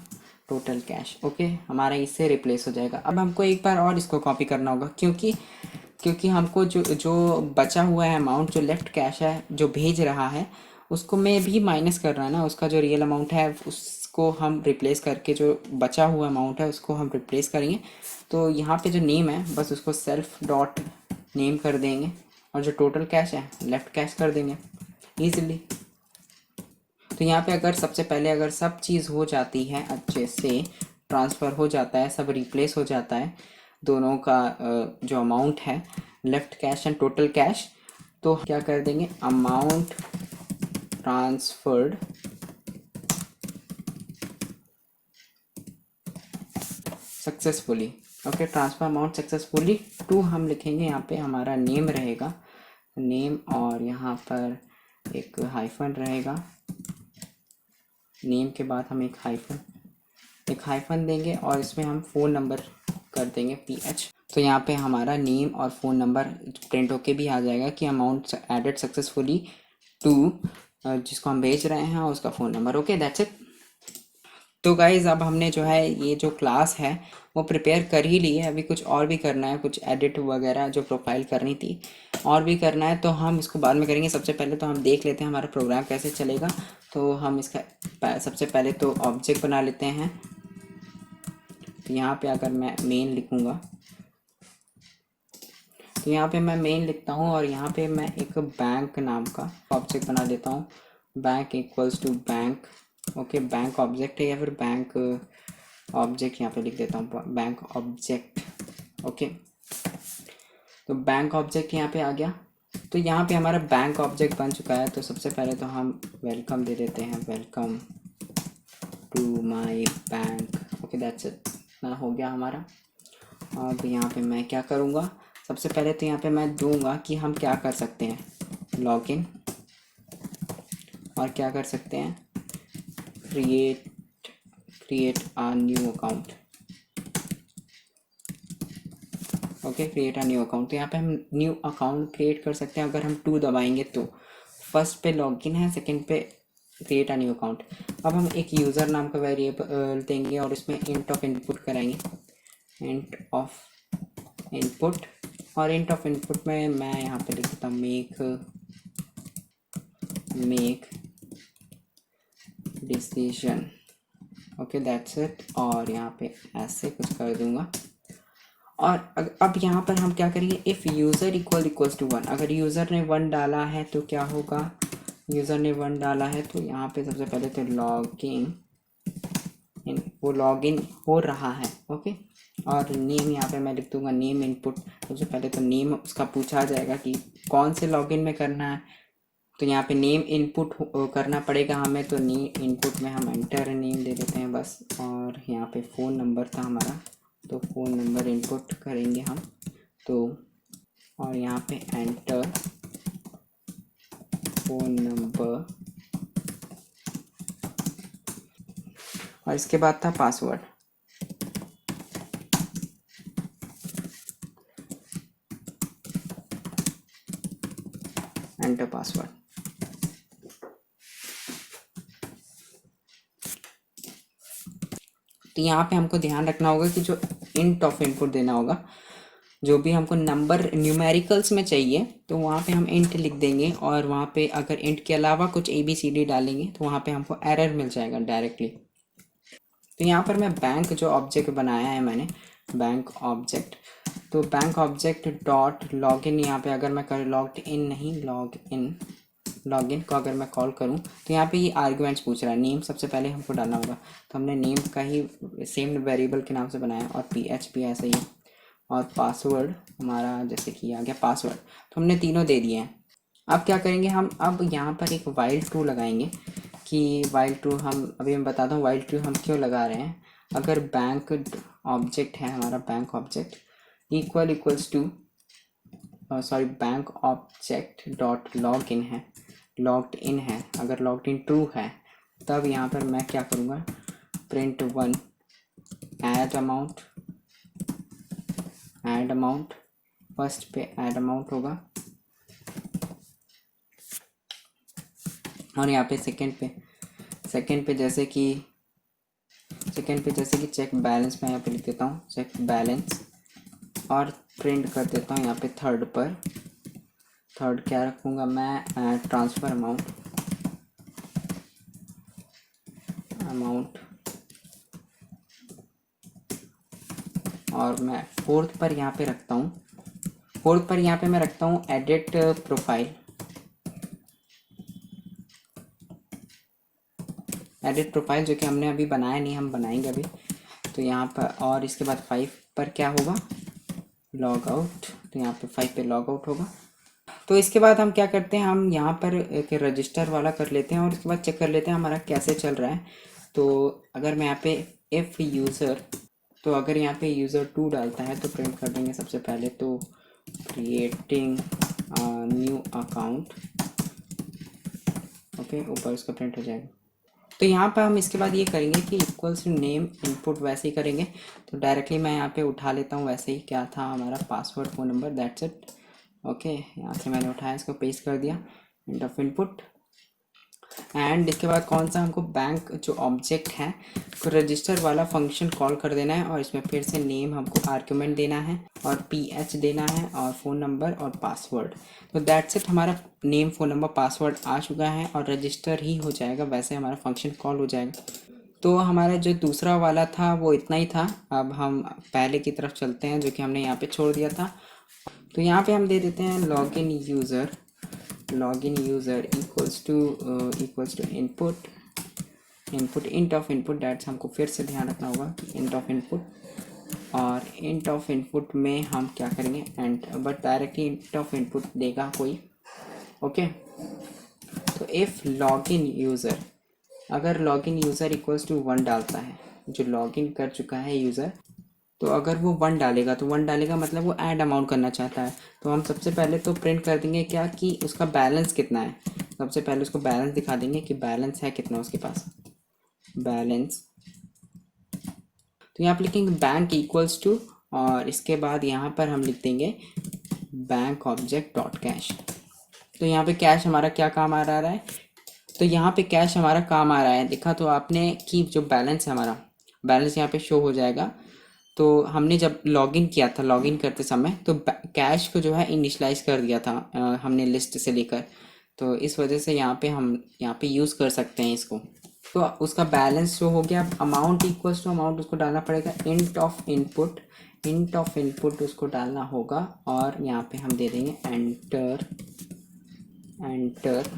A: टोटल कैश, ओके, हमारा इससे रिप्लेस हो जाएगा। अब हमको एक बार और इसको कॉपी करना होगा, क्योंकि हमको जो बचा हुआ है अमाउंट, जो लेफ़्ट कैश है जो भेज रहा है, उसको में भी माइनस कर रहा है ना, उसका जो रियल अमाउंट है उसको हम रिप्लेस करके जो बचा हुआ अमाउंट है उसको हम रिप्लेस करेंगे। तो यहाँ पे जो नेम है बस उसको सेल्फ डॉट नेम कर देंगे और जो टोटल कैश है लेफ्ट कैश कर देंगे ईजिली। तो यहाँ पे अगर सबसे पहले अगर सब चीज़ हो जाती है अच्छे से, ट्रांसफ़र हो जाता है, सब रिप्लेस हो जाता है दोनों का जो अमाउंट है left cash and total cash, तो क्या कर देंगे amount transferred successfully. Okay, transfer amount successfully to हम लिखेंगे यहाँ पे हमारा नेम रहेगा, नेम और यहाँ पर एक हाइफन रहेगा, नेम के बाद हम एक हाइफन देंगे और इसमें हम फ़ोन नंबर कर देंगे PH। तो यहाँ पे हमारा नेम और फ़ोन नंबर प्रिंट होके भी आ जाएगा कि अमाउंट एडेड सक्सेसफुली टू जिसको हम भेज रहे हैं उसका phone number. Okay, that's it. तो गाइज़ अब हमने जो है ये जो क्लास है वो प्रिपेयर कर ही ली है, अभी कुछ और भी करना है, कुछ एडिट वगैरह जो प्रोफाइल करनी थी और भी करना है, तो हम इसको बाद में करेंगे। सबसे पहले तो हम देख लेते हैं हमारा प्रोग्राम कैसे चलेगा। तो हम इसका सबसे पहले तो ऑब्जेक्ट बना लेते हैं। तो यहाँ पे अगर मैं मेन लिखूँगा तो यहाँ पे मैं मेन लिखता हूँ और यहाँ पे मैं एक बैंक नाम का ऑब्जेक्ट बना देता हूँ, bank equals to bank. Okay, bank object है या फिर बैंक ऑब्जेक्ट यहाँ पे लिख देता हूँ बैंक ऑब्जेक्ट। ओके, तो बैंक ऑब्जेक्ट यहाँ पे आ गया। तो यहाँ पे हमारा बैंक ऑब्जेक्ट बन चुका है। तो सबसे पहले तो हम वेलकम दे देते हैं, welcome to my bank. Okay, that's it, ना हो गया हमारा। अब यहाँ पे मैं क्या करूँगा, सबसे पहले तो यहाँ पे मैं दूंगा कि हम क्या कर सकते हैं, लॉगिन, और क्या कर सकते हैं create a new account. Okay, create a new account. तो यहाँ पे हम न्यू अकाउंट क्रिएट कर सकते हैं अगर हम 2 दबाएंगे तो। फर्स्ट पे लॉगिन है, सेकंड पे क्रिएट अ न्यू अकाउंट। अब हम एक यूज़र नाम का वेरिएबल देंगे और इसमें इंट ऑफ इनपुट कराएंगे, इंट ऑफ इनपुट। और इंट ऑफ इनपुट में मैं यहाँ पे लिख देता हूँ make decision. Okay, that's it. और यहाँ पे ऐसे कुछ कर दूंगा। और अब यहाँ पर हम क्या करेंगे, इफ़ यूज़र इक्वल्स टू 1, अगर यूज़र ने 1 डाला है तो क्या होगा, यूज़र ने 1 डाला है तो यहाँ पे सबसे पहले तो लॉगिन वो लॉगिन हो रहा है। ओके, और नेम यहाँ पे मैं लिख दूंगा नेम इनपुट। सबसे पहले तो नेम उसका पूछा जाएगा कि कौन से लॉगिन में करना है, तो यहाँ पे नेम इनपुट करना पड़ेगा हमें। तो नेम इनपुट में हम एंटर नेम दे देते हैं बस। और यहाँ पे फ़ोन नंबर था हमारा, तो फ़ोन नंबर इनपुट करेंगे हम। तो और यहाँ पे एंटर फ़ोन नंबर, और इसके बाद था पासवर्ड। Enter password. तो यहाँ पे हमको ध्यान रखना होगा कि जो इंट ऑफ इनपुट देना होगा, जो भी हमको नंबर न्यूमेरिकल्स में चाहिए तो वहाँ पे हम इंट लिख देंगे, और वहाँ पे अगर इंट के अलावा कुछ ABCD डालेंगे तो वहाँ पे हमको एरर मिल जाएगा डायरेक्टली। तो यहाँ पर मैं बैंक जो ऑब्जेक्ट बनाया है मैंने, बैंक ऑब्जेक्ट, तो बैंक ऑब्जेक्ट डॉट लॉगिन, यहाँ पे अगर मैं कर लॉग्ड इन नहीं लॉगिन को अगर मैं कॉल करूँ तो यहाँ पे ये आर्ग्यूमेंट्स पूछ रहा है। नेम सबसे पहले हमको डालना होगा, तो हमने नेम का ही सेम वेरिएबल के नाम से बनाया, और PH भी ऐसे ही, और पासवर्ड हमारा जैसे कि आ गया पासवर्ड। तो हमने तीनों दे दिए हैं। अब क्या करेंगे हम, अब यहाँ पर एक वाइल ट्रू लगाएंगे कि वाइल ट्रू, हम अभी मैं बताता हूँ वाइल ट्रू हम क्यों लगा रहे हैं। अगर बैंक ऑब्जेक्ट है हमारा, bank object equals to sorry bank object dot log in है, लॉग्ड इन है, अगर लॉग्ड इन ट्रू है तब यहाँ पर मैं क्या करूँगा, प्रिंट 1 ऐड अमाउंट, फर्स्ट पे ऐड अमाउंट होगा, और यहाँ पे सेकंड पे जैसे कि चेक बैलेंस में यहाँ पे लिख देता हूँ चेक बैलेंस, और प्रिंट कर देता हूँ यहाँ पे थर्ड क्या रखूँगा मैं, ट्रांसफ़र अमाउंट, और मैं फोर्थ पर यहाँ पे रखता हूँ, फोर्थ पर यहाँ पे मैं रखता हूँ एडिट प्रोफाइल, एडिट प्रोफाइल जो कि हमने अभी बनाया नहीं, हम बनाएंगे अभी। तो यहाँ पर, और इसके बाद 5 पर क्या होगा, लॉग आउट। तो यहाँ पे 5 पे लॉग आउट होगा। तो इसके बाद हम क्या करते हैं, हम यहाँ पर एक रजिस्टर वाला कर लेते हैं और उसके बाद चेक कर लेते हैं हमारा कैसे चल रहा है। तो अगर मैं यहाँ पे इफ़ यूज़र, तो अगर यहाँ पे यूज़र 2 डालता है तो प्रिंट कर देंगे सबसे पहले तो क्रिएटिंग न्यू अकाउंट, ओके, ऊपर उसका प्रिंट हो जाएगा। तो यहाँ पर हम इसके बाद ये करेंगे कि इक्वल्स टू नेम इनपुट वैसे ही करेंगे। तो डायरेक्टली मैं यहाँ पे उठा लेता हूँ वैसे ही, क्या था हमारा password, phone number, that's it. Okay, यहाँ से मैंने उठाया, इसको पेस्ट कर दिया, एंड ऑफ इनपुट। एंड इसके बाद कौन सा हमको बैंक जो ऑब्जेक्ट है तो रजिस्टर वाला फंक्शन कॉल कर देना है और इसमें फिर से नेम हमको आर्ग्यूमेंट देना है और पीएच देना है और फ़ोन नंबर और पासवर्ड। तो दैट्स इट, हमारा नेम, फ़ोन नंबर, पासवर्ड आ चुका है और रजिस्टर ही हो जाएगा, वैसे हमारा फंक्शन कॉल हो जाएगा। तो हमारा जो दूसरा वाला था वो इतना ही था। अब हम पहले की तरफ चलते हैं जो कि हमने यहाँ पे छोड़ दिया था। तो यहाँ पे हम दे देते हैं login user, login user equals to input int of input, that's हमको फिर से ध्यान रखना होगा कि int of input, और int of input में हम क्या करेंगे and, but directly int of input देगा कोई, ओके। तो इफ़ लॉगिन यूज़र, अगर लॉगिन यूज़र इक्वल्स टू 1 डालता है, जो लॉगिन कर चुका है यूज़र, तो अगर वो 1 डालेगा तो 1 डालेगा मतलब वो ऐड अमाउंट करना चाहता है। तो हम सबसे पहले तो प्रिंट कर देंगे क्या कि उसका बैलेंस कितना है। सबसे पहले उसको बैलेंस दिखा देंगे कि बैलेंस है कितना उसके पास, बैलेंस। तो यहाँ पर लिखेंगे बैंक इक्वल्स टू, और इसके बाद यहाँ पर हम लिख देंगे बैंक ऑब्जेक्ट डॉट कैश। तो यहाँ पे कैश हमारा क्या काम आ रहा है, तो यहाँ पे कैश हमारा काम आ रहा है, देखा तो आपने कि जो बैलेंस है हमारा, बैलेंस यहाँ पे शो हो जाएगा। तो हमने जब लॉगिन किया था, लॉगिन करते समय तो कैश को जो है इनिशलाइज कर दिया था हमने लिस्ट से लेकर, तो इस वजह से यहाँ पे हम यहाँ पे यूज़ कर सकते हैं इसको। तो उसका बैलेंस शो हो गया। अमाउंट इक्वल्स टू अमाउंट उसको डालना पड़ेगा, int of input, int of input उसको डालना होगा और यहाँ पे हम दे देंगे एंटर, एंटर।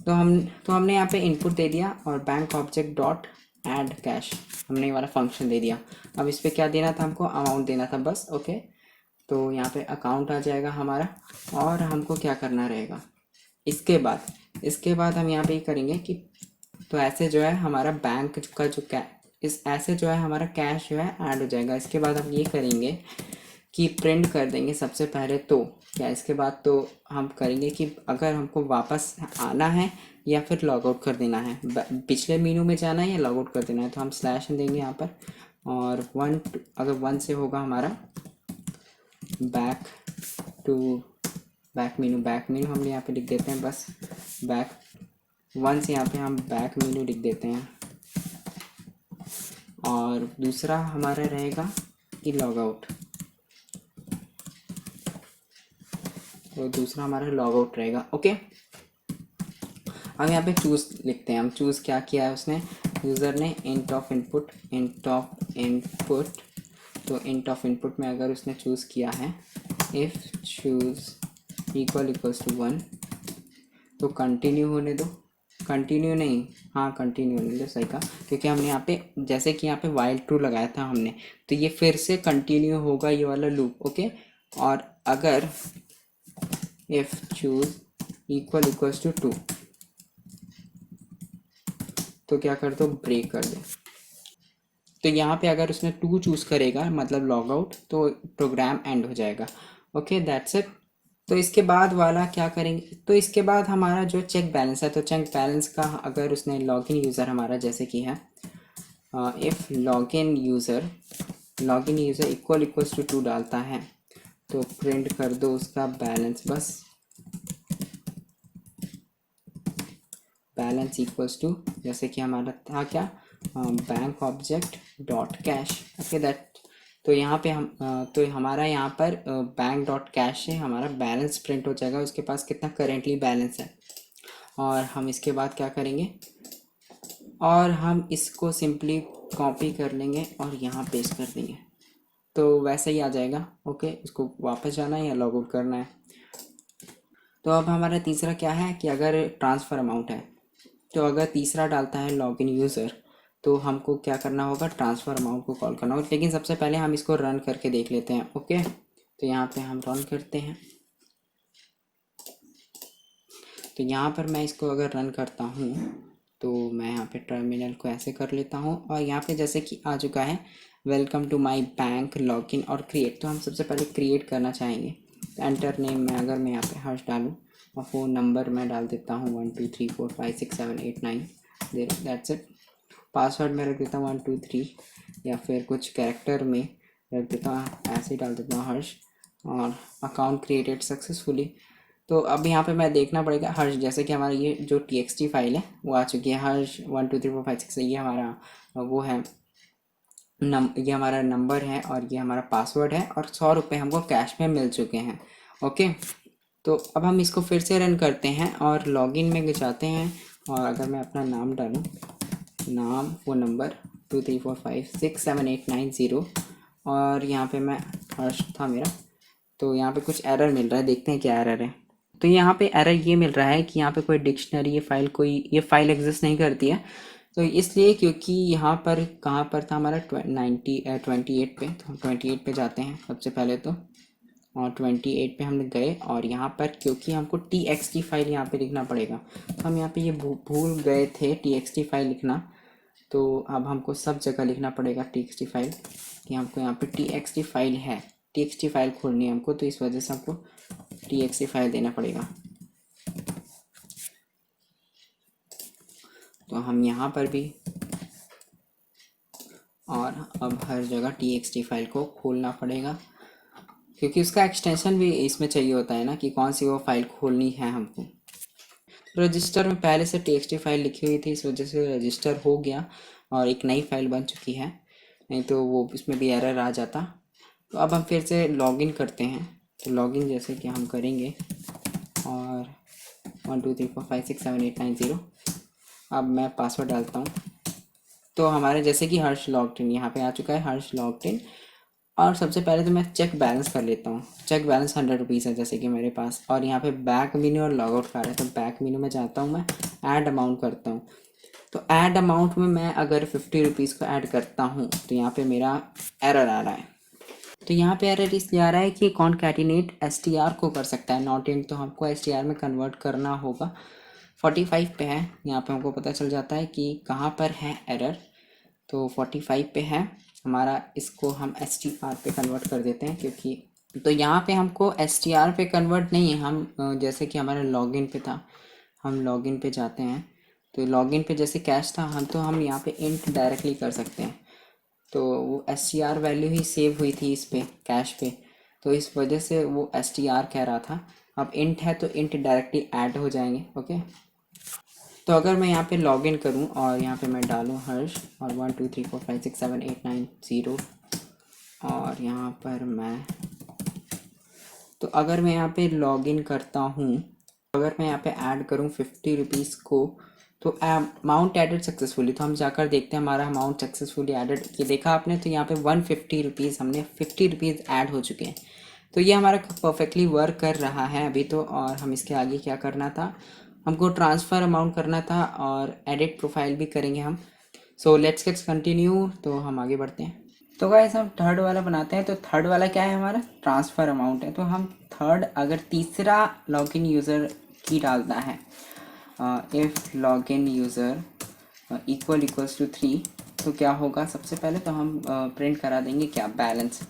A: तो हमने यहाँ पे इनपुट दे दिया और bank object dot add cash, हमने ये वाला फंक्शन दे दिया। अब इस पर क्या देना था हमको, अमाउंट देना था बस, ओके। तो यहाँ पे अकाउंट आ जाएगा हमारा और हमको क्या करना रहेगा इसके बाद हम यहाँ पे करेंगे कि, तो ऐसे जो है हमारा बैंक का जो ऐसे जो है हमारा कैश जो है ऐड हो जाएगा। इसके बाद हम ये करेंगे कि प्रिंट कर देंगे सबसे पहले तो क्या, इसके बाद तो हम करेंगे कि अगर हमको वापस आना है या फिर लॉग आउट कर देना है, पिछले मेनू में जाना है या लॉग आउट कर देना है, तो हम स्लैश देंगे यहाँ पर। और 1 अगर 1 से होगा हमारा बैक टू बैक मेनू हमने यहाँ पे लिख देते हैं बस बैक 1 से, यहाँ पे हम बैक मेनू लिख देते हैं। और दूसरा हमारा रहेगा कि लॉग आउट, तो दूसरा हमारा लॉग आउट रहेगा, ओके। अब यहाँ पे चूज़ लिखते हैं हम, चूज़ क्या किया है उसने, यूज़र ने int of input, int of input. तो इंट ऑफ इनपुट में अगर उसने चूज़ किया है इफ़ चूज़ इक्वल्स टू 1, तो कंटिन्यू होने दो, कंटिन्यू नहीं, हाँ कंटिन्यू होने दो, सही कहा, क्योंकि हमने यहाँ पे जैसे कि यहाँ पे वाइल ट्रू लगाया था हमने, तो ये फिर से कंटिन्यू होगा ये वाला लूप, ओके। और अगर इफ चूज इक्वल्स टू 2, तो क्या कर दो, ब्रेक कर दो। तो यहाँ पे अगर उसने 2 चूज़ करेगा मतलब लॉग आउट, तो प्रोग्राम एंड हो जाएगा, ओके, दैट्स इट। तो इसके बाद वाला क्या करेंगे, तो इसके बाद हमारा जो चेक बैलेंस है, तो चेक बैलेंस का अगर उसने लॉगिन यूज़र हमारा जैसे कि है if login user equals to 2 डालता है, तो प्रिंट कर दो उसका बैलेंस, बस बैलेंस इक्वल्स टू, जैसे कि हमारा था क्या, bank object dot cash, okay that. तो यहाँ पे हम तो हमारा यहाँ पर बैंक डॉट कैश से हमारा बैलेंस प्रिंट हो जाएगा, उसके पास कितना करेंटली बैलेंस है। और हम इसके बाद क्या करेंगे, और हम इसको सिंपली कॉपी कर लेंगे और यहाँ पेस्ट कर देंगे, तो वैसे ही आ जाएगा। ओके, इसको वापस जाना है या लॉग आउट करना है। तो अब हमारा तीसरा क्या है कि अगर ट्रांसफ़र अमाउंट है, तो अगर तीसरा डालता है लॉगिन यूज़र, तो हमको क्या करना होगा, ट्रांसफ़र अमाउंट को कॉल करना होगा। लेकिन सबसे पहले हम इसको रन करके देख लेते हैं। ओके, तो यहाँ पे हम रन करते हैं। तो यहाँ पर मैं इसको अगर रन करता हूँ तो मैं यहाँ पे टर्मिनल को ऐसे कर लेता हूँ और यहाँ पे जैसे कि आ चुका है welcome to my bank login और क्रिएट। तो हम सबसे पहले क्रिएट करना चाहेंगे। एंटर नेम में अगर मैं यहाँ पे हर्ष डालूँ और फ़ोन नंबर मैं डाल देता हूँ 1234567890, दैट्स इट। पासवर्ड में रख देता हूँ 123 या फिर कुछ कैरेक्टर में रख देता हूँ, ऐसे ही डाल देता हूँ हर्ष, और अकाउंट क्रिएटेड सक्सेसफुली। तो अब यहाँ पे मैं देखना पड़ेगा हर्ष, जैसे कि हमारा ये जो txt फाइल है वो आ चुकी है, हर्ष 123456। ये हमारा वो है ये हमारा नंबर है और ये हमारा पासवर्ड है और 100 रुपये हमको कैश में मिल चुके हैं। ओके, तो अब हम इसको फिर से रन करते हैं और लॉगिन में जाते हैं और अगर मैं अपना नाम डालूँ, नाम, फ़ोन नंबर 2345678990 और यहाँ पे मैं हर्ष था मेरा, तो यहाँ पे कुछ एरर मिल रहा है, देखते हैं क्या एरर है। तो यहाँ पे एरर ये मिल रहा है कि यहाँ पे कोई डिक्शनरी ये फाइल एग्जिस्ट नहीं करती है। तो इसलिए क्योंकि यहाँ पर कहाँ पर था हमारा 28 पे, तो हम 28 पे जाते हैं सबसे पहले तो, और 28 पे हम गए और यहाँ पर क्योंकि हमको txt फाइल यहाँ पे लिखना पड़ेगा, तो हम यहाँ पे ये भूल गए थे txt फाइल लिखना। तो अब हमको सब जगह लिखना पड़ेगा txt फाइल, कि हमको यहाँ पे txt फाइल है, txt फाइल खोलनी है हमको, तो इस वजह से हमको txt फाइल देना पड़ेगा। तो हम यहाँ पर भी और अब हर जगह txt फाइल को खोलना पड़ेगा, क्योंकि उसका एक्सटेंशन भी इसमें चाहिए होता है ना कि कौन सी वो फाइल खोलनी है हमको। रजिस्टर में पहले से txt फाइल लिखी हुई थी, इस वजह से रजिस्टर हो गया और एक नई फाइल बन चुकी है, नहीं तो वो इसमें भी एरर आ जाता। तो अब हम फिर से लॉगिन करते हैं। तो लॉगिन जैसे कि हम करेंगे और 1234567890, अब मैं पासवर्ड डालता हूँ। तो हमारे जैसे कि हर्ष लॉग्ड इन यहाँ पे आ चुका है, हर्ष लॉग्ड इन। और सबसे पहले तो मैं चेक बैलेंस कर लेता हूँ। चेक बैलेंस 100 रुपीज़ है जैसे कि मेरे पास, और यहाँ पे बैक मेन्यू और लॉग आउट कर रहा है, तो बैक मेन्यू में जाता हूँ, मैं ऐड अमाउंट करता हूँ। तो ऐड अमाउंट में मैं अगर 50 रुपीज़ को ऐड करता हूँ तो यहाँ पे मेरा एरर आ रहा है। तो यहाँ पे एरर इसलिए आ रहा है कि कॉन्कैटिनेट str को कर सकता है, नॉट इन, तो हमको str में कन्वर्ट करना होगा। 45 पे है, यहाँ पे हमको पता चल जाता है कि कहाँ पर है एरर। तो 45 पे है हमारा, इसको हम str पे कन्वर्ट कर देते हैं, क्योंकि तो यहाँ पे हमको str पे कन्वर्ट नहीं है, हम जैसे कि हमारा लॉगिन पे था, हम लॉगिन पे जाते हैं। तो लॉगिन पे जैसे कैश था, हम यहाँ पे इंट डायरेक्टली कर सकते हैं। तो वो str वैल्यू ही सेव हुई थी इस पे कैश पे, तो इस वजह से वो str कह रहा था। अब इंट है तो इंट डायरेक्टली ऐड हो जाएंगे। ओके, तो अगर मैं यहाँ पे लॉगिन करूँ और यहाँ पे मैं डालूँ हर्ष और 1234567890 और यहाँ पर मैं, तो अगर मैं यहाँ पे लॉगिन करता हूँ, अगर मैं यहाँ पे ऐड करूँ 50 रुपीज़ को, तो अमाउंट एडेड सक्सेसफुली, तो हम जाकर देखते हैं हमारा अमाउंट सक्सेसफुली एडेड, ये देखा आपने, तो यहाँ पे 150 रुपीज़, हमने 50 रुपीज़ ऐड हो चुके हैं। तो ये हमारा परफेक्टली वर्क कर रहा है अभी तो। और हम इसके आगे क्या करना था, हमको ट्रांसफ़र अमाउंट करना था और एडिट प्रोफाइल भी करेंगे हम। सो लेट्स गेट्स कंटिन्यू, तो हम आगे बढ़ते हैं। तो गाइस हम थर्ड वाला बनाते हैं। तो थर्ड वाला क्या है, हमारा ट्रांसफ़र अमाउंट है। तो हम थर्ड, अगर तीसरा लॉगिन यूज़र की डालता है, if login user equals to 3, तो क्या होगा, सबसे पहले तो हम प्रिंट करा देंगे क्या, बैलेंस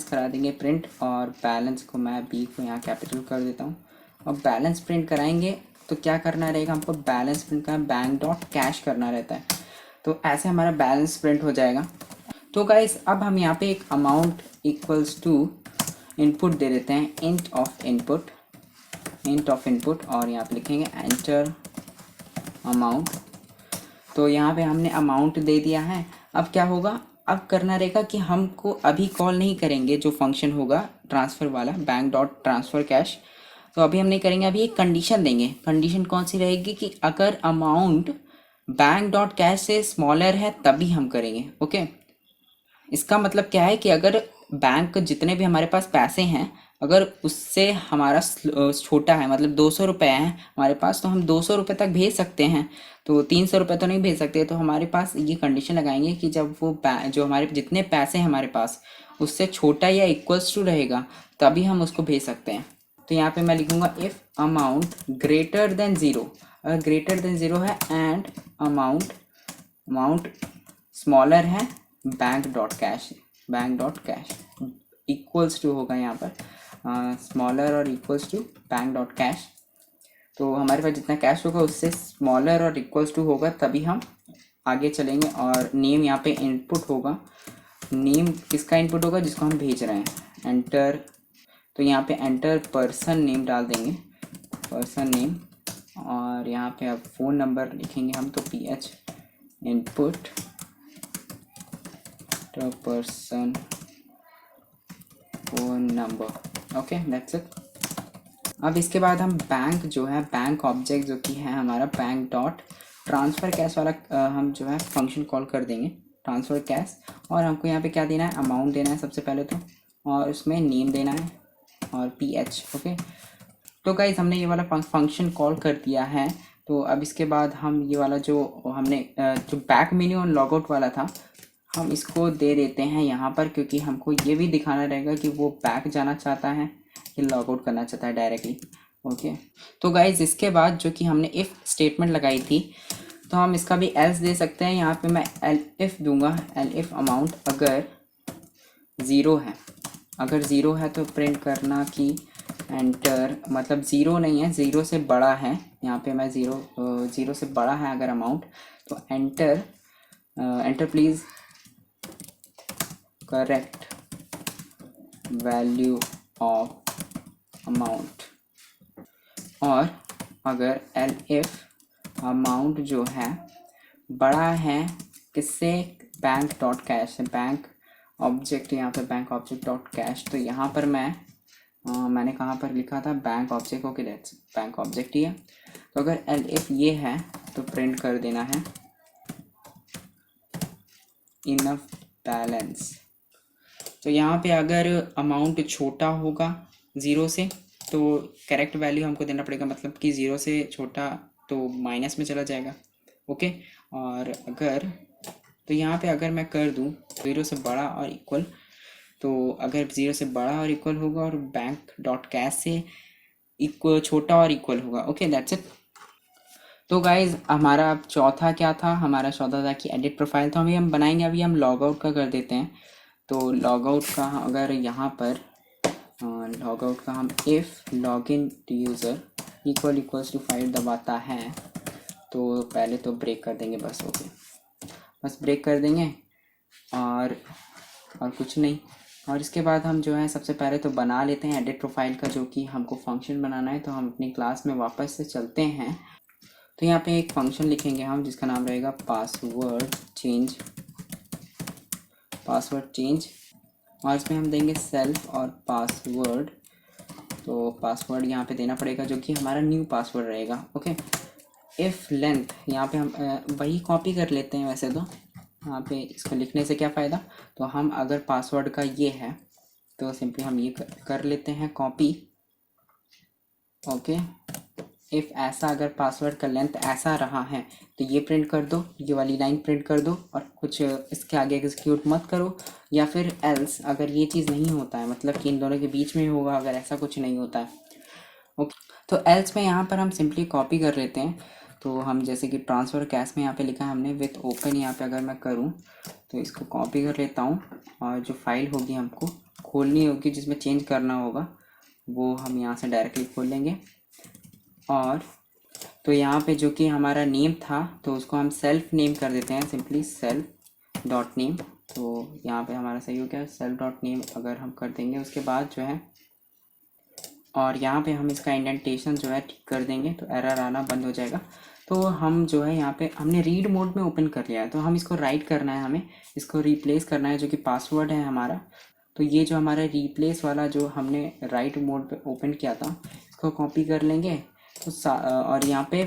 A: करा देंगे प्रिंट, और बैलेंस को मैं बी को यहाँ कैपिटल कर देता हूँ। और बैलेंस प्रिंट कराएंगे तो क्या करना रहेगा, हमको बैलेंस प्रिंट करना बैंक डॉट कैश करना रहता है। तो ऐसे हमारा बैलेंस प्रिंट हो जाएगा। तो गाइस अब हम यहाँ पे एक अमाउंट इक्वल्स टू इनपुट दे देते हैं, इंट ऑफ इनपुट, और यहाँ पे लिखेंगे एंटर अमाउंट। तो यहाँ पे हमने अमाउंट दे दिया है। अब क्या होगा, अब करना रहेगा कि हमको अभी कॉल नहीं करेंगे जो फंक्शन होगा ट्रांसफ़र वाला, बैंक डॉट ट्रांसफ़र कैश, तो अभी हम नहीं करेंगे। अभी एक कंडीशन देंगे। कंडीशन कौन सी रहेगी कि अगर अमाउंट बैंक डॉट कैश से स्मॉलर है तभी हम करेंगे। ओके, इसका मतलब क्या है कि अगर बैंक जितने भी हमारे पास पैसे हैं, अगर उससे हमारा छोटा है, मतलब 200 रुपये हैं हमारे पास, तो हम 200 रुपये तक भेज सकते हैं। तो 300 रुपये तो नहीं भेज सकते। तो हमारे पास ये कंडीशन लगाएंगे कि जब वो जो हमारे जितने पैसे हैं हमारे पास उससे छोटा या इक्वल्स टू रहेगा तभी हम उसको भेज सकते हैं। तो यहाँ पे मैं लिखूँगा if amount greater than zero, अगर ग्रेटर देन ज़ीरो है एंड अमाउंट स्मॉलर है bank dot cash equals to होगा यहाँ पर स्मॉलर और equals to bank dot cash. तो हमारे पास जितना कैश होगा उससे स्मॉलर और इक्वल्स टू होगा तभी हम आगे चलेंगे। और नेम यहाँ पे इनपुट होगा। नेम किसका इनपुट होगा? जिसको हम भेज रहे हैं। एंटर, तो यहाँ पे एंटर पर्सन नेम डाल देंगे, पर्सन नेम। और यहाँ पे अब फ़ोन नंबर लिखेंगे हम, तो PH इनपुट तो person phone number. Okay, that's it. अब इसके बाद हम बैंक जो है, बैंक ऑब्जेक्ट जो कि है हमारा बैंक डॉट ट्रांसफ़र कैश वाला हम जो है फंक्शन कॉल कर देंगे, ट्रांसफ़र कैश। और हमको यहाँ पे क्या देना है? अमाउंट देना है सबसे पहले तो, और उसमें नेम देना है और PH। ओके, तो गाइस हमने ये वाला फंक्शन कॉल कर दिया है। तो अब इसके बाद हम ये वाला जो हमने जो बैक मेन्यू और लॉगआउट वाला था, हम इसको दे देते हैं यहाँ पर, क्योंकि हमको ये भी दिखाना रहेगा कि वो बैक जाना चाहता है कि लॉगआउट करना चाहता है डायरेक्टली। ओके, तो गाइज इसके बाद जो कि हमने इफ़ स्टेटमेंट लगाई थी, तो हम इसका भी एल्स दे सकते हैं। यहाँ पे मैं एल इफ़ दूंगा, एल इफ़ अमाउंट अगर ज़ीरो है, अगर ज़ीरो है तो प्रिंट करना कि एंटर, मतलब ज़ीरो नहीं है, ज़ीरो से बड़ा है। यहाँ पे मैं ज़ीरो से बड़ा है अगर अमाउंट, तो enter please correct value of amount. और अगर एल इफ अमाउंट जो है बड़ा है किससे? बैंक डॉट कैश से, बैंक ऑब्जेक्ट, यहाँ पे बैंक ऑब्जेक्ट डॉट कैश। तो यहाँ पर मैंने कहाँ पर लिखा था? Bank object. Okay, that's bank object ही है। तो अगर एल इफ ये है तो प्रिंट कर देना है इनफ बैलेंस। तो यहाँ पे अगर अमाउंट छोटा होगा ज़ीरो से तो करेक्ट वैल्यू हमको देना पड़ेगा, मतलब कि ज़ीरो से छोटा तो माइनस में चला जाएगा। ओके, और अगर, तो यहाँ पे अगर मैं कर दूँ ज़ीरो से बड़ा और इक्वल, तो अगर ज़ीरो से बड़ा और इक्वल होगा और बैंक डॉट कैश से इक्वल छोटा और इक्वल होगा। Okay, that's it. तो गाइज हमारा अब चौथा क्या था? हमारा चौथा था कि एडिट प्रोफाइल। तो हम बनाएंगे, अभी हम लॉग आउट का कर देते हैं। तो लॉग आउट का अगर यहाँ पर लॉग आउट का हम if log in to user equals to 5 दबाता है, तो पहले तो ब्रेक कर देंगे बस। ओके, बस ब्रेक कर देंगे और कुछ नहीं। और इसके बाद हम जो है सबसे पहले तो बना लेते हैं एडिट प्रोफाइल का, जो कि हमको फंक्शन बनाना है। तो हम अपनी क्लास में वापस से चलते हैं। तो यहाँ पे एक फंक्शन लिखेंगे हम जिसका नाम रहेगा पासवर्ड चेंज, और इसमें हम देंगे सेल्फ और पासवर्ड। तो पासवर्ड यहाँ पे देना पड़ेगा जो कि हमारा न्यू पासवर्ड रहेगा। ओके, इफ़ लेंथ यहाँ पे हम वही कॉपी कर लेते हैं। वैसे तो यहाँ पे इसको लिखने से क्या फ़ायदा? तो हम अगर पासवर्ड का ये है तो सिंपली हम ये कर लेते हैं कॉपी। ओके, इफ़ ऐसा अगर पासवर्ड का लेंथ ऐसा रहा है तो ये प्रिंट कर दो, ये वाली लाइन प्रिंट कर दो और कुछ इसके आगे एग्जीक्यूट मत करो। या फिर एल्स अगर ये चीज़ नहीं होता है, मतलब कि इन दोनों के बीच में होगा, अगर ऐसा कुछ नहीं होता है। ओके, तो एल्स में यहाँ पर हम सिंपली कॉपी कर लेते हैं। तो हम जैसे कि ट्रांसफ़र कैश में यहाँ पे लिखा है हमने विथ ओपन, यहाँ पे अगर मैं करूँ तो इसको कॉपी कर लेता हूँ। और जो फाइल होगी हमको खोलनी होगी जिसमें चेंज करना होगा, वो हम यहाँ से डायरेक्टली खोल लेंगे। और तो यहाँ पे जो कि हमारा नेम था तो उसको हम सेल्फ नेम कर देते हैं, सिंपली सेल्फ डॉट नेम। तो यहाँ पे हमारा सही हो गया, सेल्फ डॉट नेम अगर हम कर देंगे उसके बाद जो है, और यहाँ पे हम इसका इंडेंटेशन जो है ठीक कर देंगे तो एरर आना बंद हो जाएगा। तो हम जो है यहाँ पे हमने रीड मोड में ओपन कर लिया है, तो हम इसको राइट करना है, हमें इसको रिप्लेस करना है जो कि पासवर्ड है हमारा। तो ये जो हमारा रिप्लेस वाला जो हमने राइट मोड पे ओपन किया था इसको कॉपी कर लेंगे तो और यहाँ पे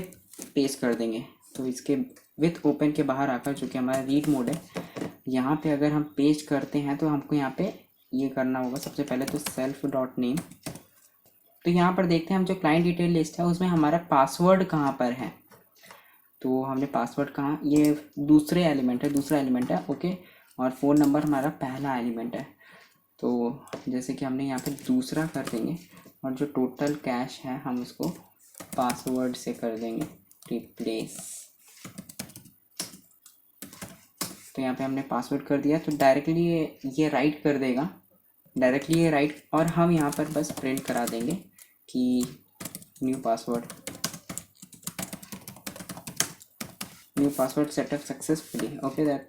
A: पेस्ट कर देंगे। तो इसके विथ ओपन के बाहर आकर, जो कि हमारा रीड मोड है, यहाँ पे अगर हम पेस्ट करते हैं तो हमको यहाँ पे ये करना होगा। सबसे पहले तो सेल्फ डॉट नेम। तो यहाँ पर देखते हैं हम जो क्लाइंट डिटेल लिस्ट है उसमें हमारा पासवर्ड कहाँ पर है। तो हमने पासवर्ड कहाँ, ये दूसरा एलिमेंट है ओके। और फ़ोन नंबर हमारा पहला एलिमेंट है। तो जैसे कि हमने यहाँ पे दूसरा कर देंगे, और जो टोटल कैश है हम उसको पासवर्ड से कर देंगे रिप्लेस। तो यहाँ पे हमने पासवर्ड कर दिया, तो डायरेक्टली ये राइट कर देगा, डायरेक्टली ये राइट। और हम यहाँ पर बस प्रिंट करा देंगे कि new password setup successfully. Okay that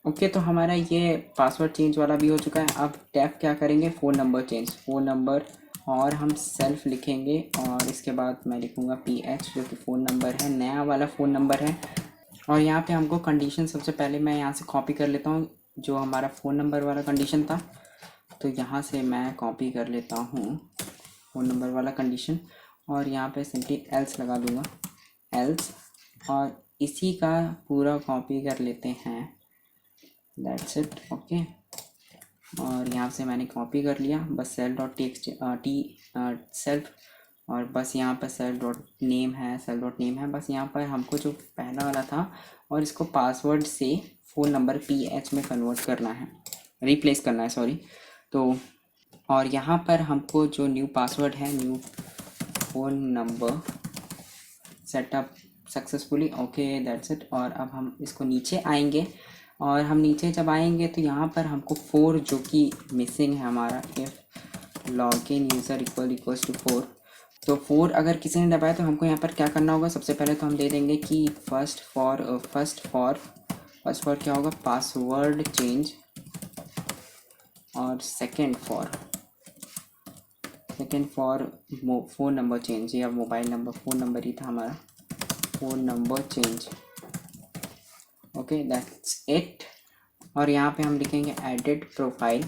A: okay. तो हमारा ये पासवर्ड चेंज वाला भी हो चुका है। अब टैप क्या करेंगे, phone number change, phone number, और हम सेल्फ लिखेंगे, और इसके बाद मैं लिखूँगा PH, जो कि फ़ोन नंबर है, नया वाला फ़ोन नंबर है। और यहाँ पे हमको कंडीशन, सबसे पहले मैं यहाँ से कॉपी कर लेता हूँ जो हमारा फ़ोन नंबर वाला कंडीशन था। तो यहाँ से मैं कॉपी कर लेता हूँ फ़ोन नंबर वाला कंडीशन, और यहाँ पे सिंपली एल्स लगा दूँगा, एल्स, और इसी का पूरा कॉपी कर लेते हैं, दैट्स इट ओके। और यहाँ से मैंने कॉपी कर लिया, बस सेल डॉट टी सेल्फ, और बस यहाँ पर सेल डॉट नेम है, बस यहाँ पर हमको जो पहला वाला था और इसको पासवर्ड से फ़ोन नंबर PH में कन्वर्ट करना है, रिप्लेस करना है सॉरी। तो और यहाँ पर हमको जो न्यू पासवर्ड है, new phone number setup successfully, okay that's it. और अब हम इसको नीचे आएंगे, और हम नीचे जब आएंगे तो यहाँ पर हमको 4 जो कि मिसिंग है हमारा, if login user equals to 4। तो 4 अगर किसी ने दबाया तो हमको यहाँ पर क्या करना होगा, सबसे पहले तो हम दे देंगे कि फर्स्ट फॉर क्या होगा, पासवर्ड चेंज, और second for phone number change, या मोबाइल नंबर, फ़ोन नंबर ही था हमारा, phone number change, okay that's it. और यहाँ पे हम लिखेंगे एडिट प्रोफाइल,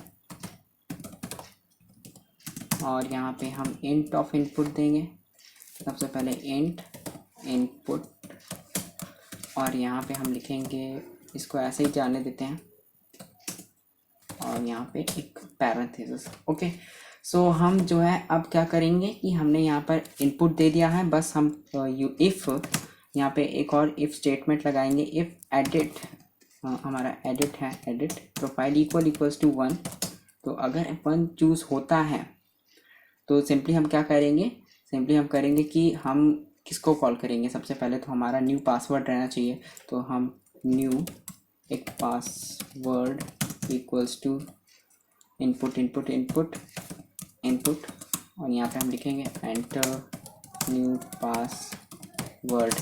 A: और यहाँ पे हम इंट ऑफ इनपुट देंगे। सबसे पहले इंट इनपुट, और यहाँ पे हम लिखेंगे, इसको ऐसे ही जाने देते हैं, और यहाँ पे एक पैरेंथेसिस ओके। सो हम जो है अब क्या करेंगे कि हमने यहाँ पर इनपुट दे दिया है, बस हम इफ़ यहाँ पे एक और इफ़ स्टेटमेंट लगाएंगे, इफ़ एडिट, हमारा एडिट है, एडिट प्रोफाइल इक्वल्स टू 1। तो अगर 1 चूज़ होता है तो सिंपली हम क्या करेंगे, हम करेंगे कि हम किसको कॉल करेंगे, सबसे पहले तो हमारा न्यू पासवर्ड रहना चाहिए। तो हम न्यू एक पासवर्ड इक्वल्स टू इनपुट, और यहाँ पे हम लिखेंगे एंटर न्यू पासवर्ड।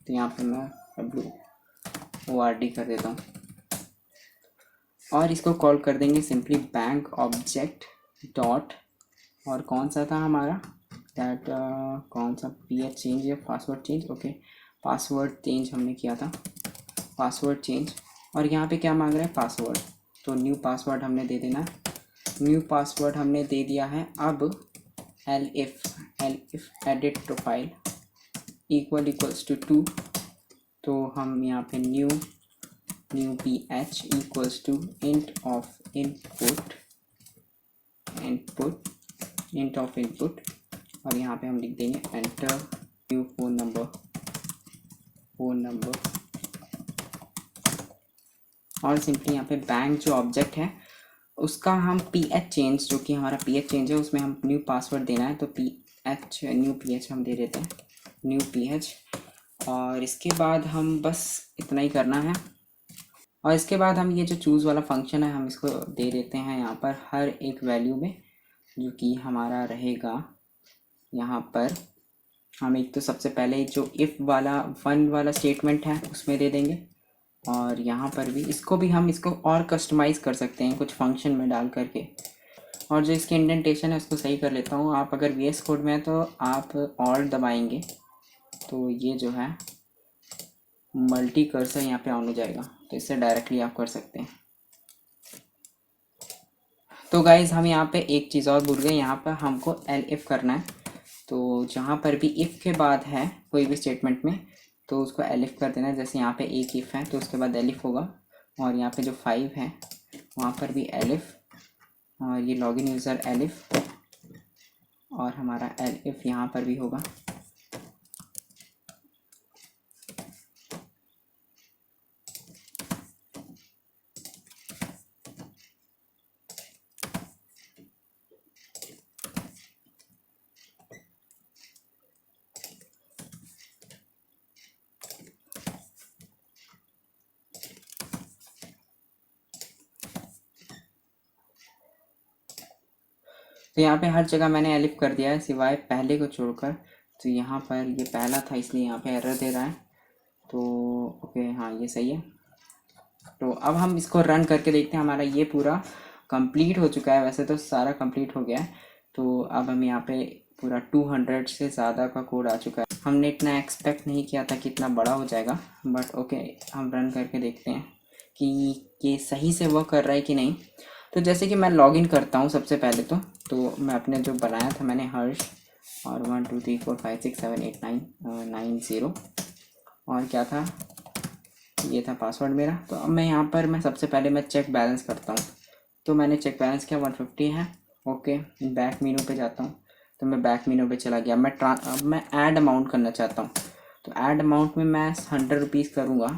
A: तो यहाँ पे मैं WORD कर देता हूँ, और इसको कॉल कर देंगे सिंपली बैंक ऑब्जेक्ट डॉट, और कौन सा था हमारा दैट, कौन सा PH चेंज या password change, okay password change हमने किया था, पासवर्ड चेंज। और यहाँ पे क्या मांग रहा है, पासवर्ड, तो न्यू पासवर्ड हमने दे देना, न्यू पासवर्ड हमने दे दिया है। अब elif edit profile equals to 2, तो हम यहाँ पे new PH equals to int of input, और यहाँ पे हम लिख देंगे एंटर न्यू फ़ोन नंबर, और सिंपली यहाँ पे बैंक जो ऑब्जेक्ट है उसका हम PH चेंज, जो कि हमारा PH चेंज है, उसमें हम न्यू पासवर्ड देना है। तो न्यू PH हम दे देते हैं, न्यू PH। और इसके बाद हम बस इतना ही करना है, और इसके बाद हम ये जो चूज़ वाला फंक्शन है हम इसको दे देते हैं यहाँ पर हर एक वैल्यू में, जो कि हमारा रहेगा यहाँ पर। हम एक तो सबसे पहले जो इफ़ वाला 1 वाला स्टेटमेंट है उसमें दे देंगे, और यहाँ पर भी इसको और कस्टमाइज़ कर सकते हैं कुछ फंक्शन में डाल करके। और जो इसकी इंडेंटेशन है उसको सही कर लेता हूँ। आप अगर VS कोड में है तो आप ऑल्ट दबाएंगे तो ये जो है मल्टी कर्सर यहाँ पे ऑन हो जाएगा, तो इससे डायरेक्टली आप कर सकते हैं। तो गाइज़ हम यहाँ पे एक चीज़ और भूल गए, यहाँ पर हमको elif करना है। तो जहाँ पर भी इफ़ के बाद है कोई भी स्टेटमेंट में तो उसको एलिफ कर देना। जैसे यहाँ पे एक इफ़ है तो उसके बाद एलिफ होगा, और यहाँ पे जो 5 है वहाँ पर भी एलिफ, और ये लॉगिन यूज़र एलिफ, और हमारा एलिफ यहाँ पर भी होगा। तो यहाँ पे हर जगह मैंने एलिफ कर दिया है सिवाय पहले को छोड़कर। तो यहाँ पर ये पहला था इसलिए यहाँ पे एरर दे रहा है। तो ओके, हाँ ये सही है। तो अब हम इसको रन करके देखते हैं। हमारा ये पूरा कंप्लीट हो चुका है, वैसे तो सारा कंप्लीट हो गया है। तो अब हम यहाँ पे पूरा 200 से ज़्यादा का कोड आ चुका है। हमने इतना एक्सपेक्ट नहीं किया था कि इतना बड़ा हो जाएगा, बट ओके हम रन करके देखते हैं कि ये सही से वर्क कर रहा है कि नहीं। तो जैसे कि मैं लॉगिन करता हूँ सबसे पहले तो मैं अपने जो बनाया था मैंने हर्ष और 1 2 3 4 5 6 7 8 9 0 और क्या था, ये था पासवर्ड मेरा। तो अब मैं यहाँ पर मैं सबसे पहले मैं चेक बैलेंस करता हूँ। तो मैंने चेक बैलेंस किया 150 है। ओके, बैक मेनू पे जाता हूँ। तो मैं बैक मेनू पे चला गया। अब मैं ऐड अमाउंट करना चाहता हूँ। तो ऐड अमाउंट में मैं 100 रुपीज़ करूँगा।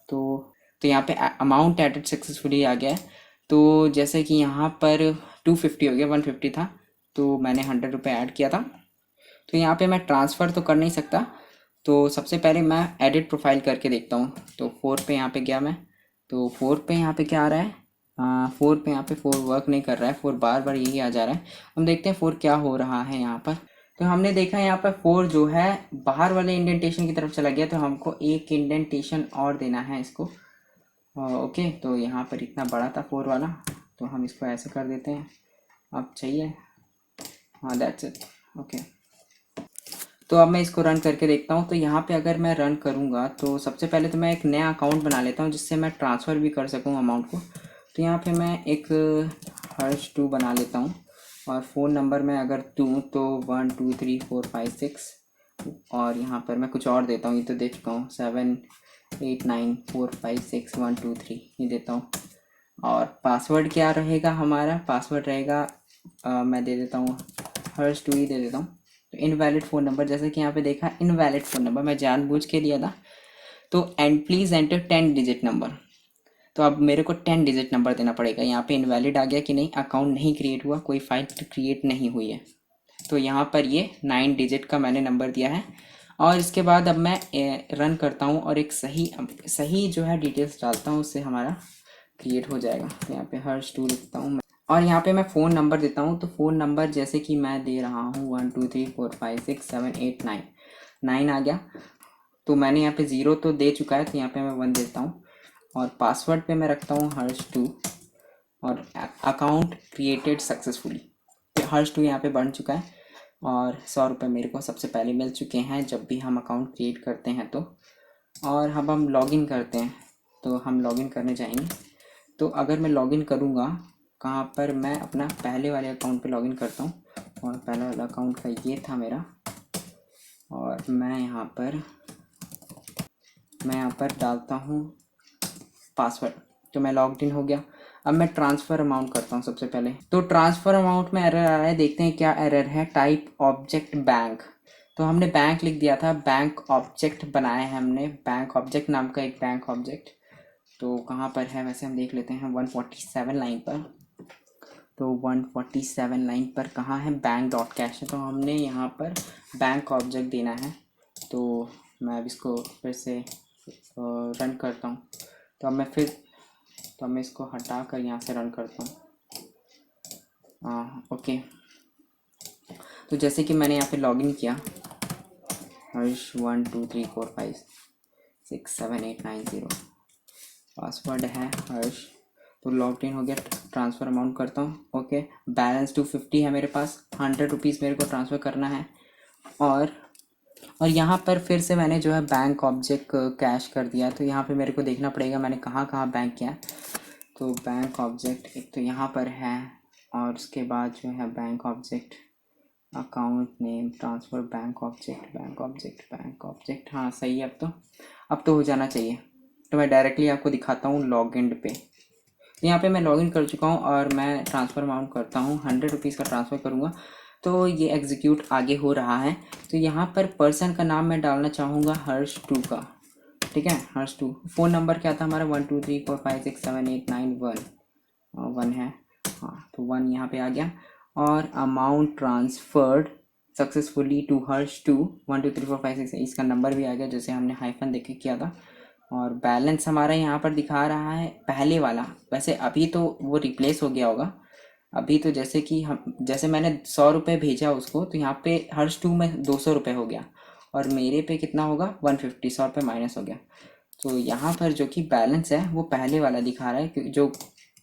A: तो यहाँ पे अमाउंट एडेड सक्सेसफुली आ गया है। तो जैसे कि यहाँ पर 250 हो गया, 150 था तो मैंने 100 रुपये ऐड किया था। तो यहाँ पे मैं ट्रांसफ़र तो कर नहीं सकता, तो सबसे पहले मैं एडिट प्रोफाइल करके देखता हूँ। तो 4 पे यहाँ पे गया मैं। तो 4 पे यहाँ पे क्या आ रहा है, 4 पे यहाँ पे 4 वर्क नहीं कर रहा है, 4 बार बार यही आ जा रहा है। हम देखते हैं 4 क्या हो रहा है यहाँ पर। तो हमने देखा यहाँ पर 4 जो है बाहर वाले इंडेंटेशन की तरफ चला गया, तो हमको एक इंडेंटेशन और देना है इसको। ओके, तो यहाँ पर इतना बड़ा था 4 वाला, तो हम इसको ऐसे कर देते हैं। अब चाहिए, हाँ दैट्स इट। ओके, तो अब मैं इसको रन करके देखता हूँ। तो यहाँ पे अगर मैं रन करूँगा तो सबसे पहले तो मैं एक नया अकाउंट बना लेता हूँ जिससे मैं ट्रांसफ़र भी कर सकूँ अमाउंट को। तो यहाँ पे मैं एक हर्ष 2 बना लेता हूँ, और फ़ोन नंबर में अगर दूँ तो 1 2 3 4 5 6, और यहाँ पर मैं कुछ और देता हूँ, ये तो दे चुका हूँ 7 8 9 4 5 6 1 2 3 ये देता हूँ। और पासवर्ड क्या रहेगा हमारा, पासवर्ड रहेगा मैं दे देता हूँ हर्ष 2 ही दे देता हूँ। तो इनवैलिड फ़ोन नंबर, जैसे कि यहाँ पे देखा इनवैलिड फ़ोन नंबर मैं जानबूझ के लिया था। तो and please enter 10 digit number. तो अब मेरे को 10 डिजिट नंबर देना पड़ेगा। यहाँ पे इनवैलिड आ गया कि नहीं, अकाउंट नहीं क्रिएट हुआ, कोई फाइल क्रिएट नहीं हुई है। तो यहाँ पर ये 9 डिजिट का मैंने नंबर दिया है। और इसके बाद अब मैं रन करता हूँ और एक सही जो है डिटेल्स डालता हूँ, उससे हमारा क्रिएट हो जाएगा। तो यहाँ पे हर्ष 2 लिखता हूँ और यहाँ पे मैं फ़ोन नंबर देता हूँ। तो फ़ोन नंबर जैसे कि मैं दे रहा हूँ 1 2 3 4 5 6 7 8 9 9 आ गया। तो मैंने यहाँ पे 0 तो दे चुका है, तो यहाँ पे मैं 1 देता हूँ। और पासवर्ड पे मैं रखता हूँ हर्ष 2, और अकाउंट क्रिएटेड सक्सेसफुली। हर्ष 2 यहाँ पे बन चुका है, और 100 रुपये मेरे को सबसे पहले मिल चुके हैं जब भी हम अकाउंट क्रिएट करते हैं। तो और अब हम लॉगिन करते हैं, तो हम लॉगिन करने जाएंगे। तो अगर मैं लॉगिन करूँगा कहाँ पर, मैं अपना पहले वाले अकाउंट पे लॉगिन करता हूँ, और पहला वाला अकाउंट का ये था मेरा। और मैं यहाँ पर डालता हूँ पासवर्ड। तो मैं लॉग्ड इन हो गया। अब मैं ट्रांसफ़र अमाउंट करता हूँ सबसे पहले। तो ट्रांसफ़र अमाउंट में एरर आ रहा है, देखते हैं क्या एरर है। टाइप ऑब्जेक्ट बैंक, तो हमने बैंक लिख दिया था, बैंक ऑब्जेक्ट बनाया है हमने, बैंक ऑब्जेक्ट नाम का एक बैंक ऑब्जेक्ट। तो कहाँ पर है वैसे हम देख लेते हैं, 147 लाइन पर। तो 147 लाइन पर कहाँ है, बैंक डॉट कैश है। तो हमने यहाँ पर बैंक ऑब्जेक्ट देना है। तो मैं अब इसको फिर से रन करता हूँ। तो अब मैं इसको हटा कर यहाँ से रन करता हूँ। ओके, तो जैसे कि मैंने यहाँ पे लॉगिन किया, हर्ष 1 2 3 4 5 6 7 8 9 0, पासवर्ड है हर्ष। तो लॉग इन हो गया। ट्रांसफ़र अमाउंट करता हूँ। ओके, बैलेंस 250 है मेरे पास, 100 रुपीज़ मेरे को ट्रांसफ़र करना है। और यहाँ पर फिर से मैंने जो है बैंक ऑब्जेक्ट कैश कर दिया। तो यहाँ पे मेरे को देखना पड़ेगा मैंने कहाँ कहाँ बैंक किया। तो बैंक ऑब्जेक्ट एक तो यहाँ पर है, और उसके बाद जो है bank object account name transfer bank object, हाँ सही है। अब तो हो जाना चाहिए। तो मैं डायरेक्टली आपको दिखाता हूँ लॉगिन पे। यहाँ पे मैं लॉगिन कर चुका हूँ और मैं ट्रांसफ़र अमाउंट करता हूँ, 100 रुपीज़ का ट्रांसफ़र करूँगा। तो ये एग्जीक्यूट आगे हो रहा है। तो यहाँ पर पर्सन का नाम मैं डालना चाहूँगा हर्ष 2 का, ठीक है, हर्ष 2। फ़ोन नंबर क्या था हमारा, 1234567891 1 है, हाँ तो 1 यहाँ पे आ गया। और अमाउंट ट्रांसफर्ड सक्सेसफुली टू हर्ष 2 1234566, इसका नंबर भी आ गया जैसे हमने हाइफन देख के किया था। और बैलेंस हमारा यहाँ पर दिखा रहा है पहले वाला। वैसे अभी तो वो रिप्लेस हो गया होगा। अभी तो जैसे मैंने 100 रुपये भेजा उसको, तो यहाँ पे हर्ष 2 में 200 रुपये हो गया और मेरे पे कितना होगा 150, 100 रुपये माइनस हो गया। तो यहाँ पर जो कि बैलेंस है वो पहले वाला दिखा रहा है, क्योंकि जो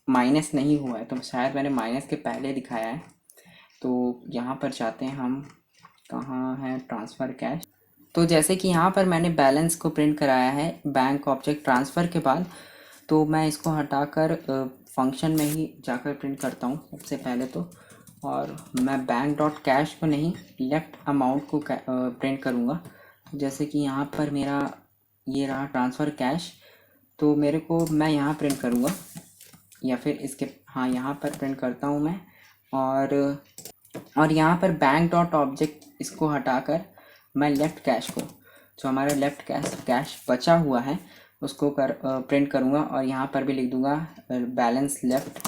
A: माइनस नहीं हुआ है, तो शायद मैंने माइनस के पहले दिखाया है। तो यहाँ पर चाहते हैं हम, कहाँ है ट्रांसफ़र कैश। तो जैसे कि यहाँ पर मैंने बैलेंस को प्रिंट कराया है बैंक ऑब्जेक्ट ट्रांसफ़र के बाद, तो मैं इसको हटाकर फंक्शन में ही जाकर प्रिंट करता हूँ सबसे पहले तो। और मैं बैंक डॉट कैश को नहीं, लेफ्ट अमाउंट को प्रिंट करूँगा। जैसे कि यहाँ पर मेरा ये रहा ट्रांसफ़र कैश, तो मेरे को मैं यहाँ प्रिंट करूँगा या फिर इसके, हाँ यहाँ पर प्रिंट करता हूँ मैं। और यहाँ पर बैंक डॉट ऑब्जेक्ट इसको हटाकर मैं लेफ़्ट कैश को, जो हमारा लेफ़्ट कैश बचा हुआ है उसको प्रिंट करूँगा और यहाँ पर भी लिख दूँगा बैलेंस लेफ़्ट।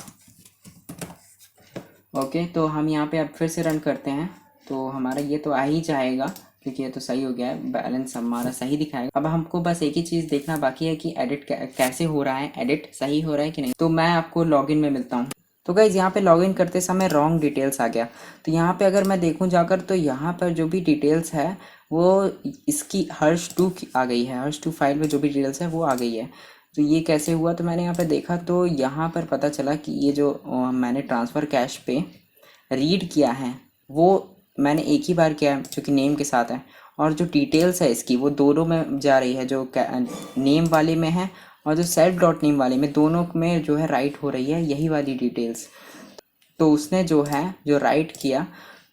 A: ओके, तो हम यहाँ पे अब फिर से रन करते हैं तो हमारा ये तो आ ही जाएगा, क्योंकि ये तो सही हो गया है, बैलेंस हमारा सही दिखाएगा। अब हमको बस एक ही चीज़ देखना बाकी है कि एडिट कैसे हो रहा है, एडिट सही हो रहा है कि नहीं। तो मैं आपको लॉगिन में मिलता हूँ। तो गाइज यहाँ पे लॉगिन करते समय रॉन्ग डिटेल्स आ गया। तो यहाँ पे अगर मैं देखूँ जाकर, तो यहाँ पर जो भी डिटेल्स है वो इसकी हर्ष 2 की आ गई है, हर्ष 2 फाइल में जो भी डिटेल्स है वो आ गई है। तो ये कैसे हुआ, तो मैंने यहाँ पे देखा तो यहाँ पर पता चला कि ये जो मैंने ट्रांसफ़र कैश पे रीड किया है वो मैंने एक ही बार किया है, जो कि नेम के साथ है। और जो डिटेल्स है इसकी वो दोनों में जा रही है, जो नेम वाले में है और जो सेल्फ डॉट नेम वाले में, दोनों में जो है राइट हो रही है यही वाली डिटेल्स। तो उसने जो है जो राइट किया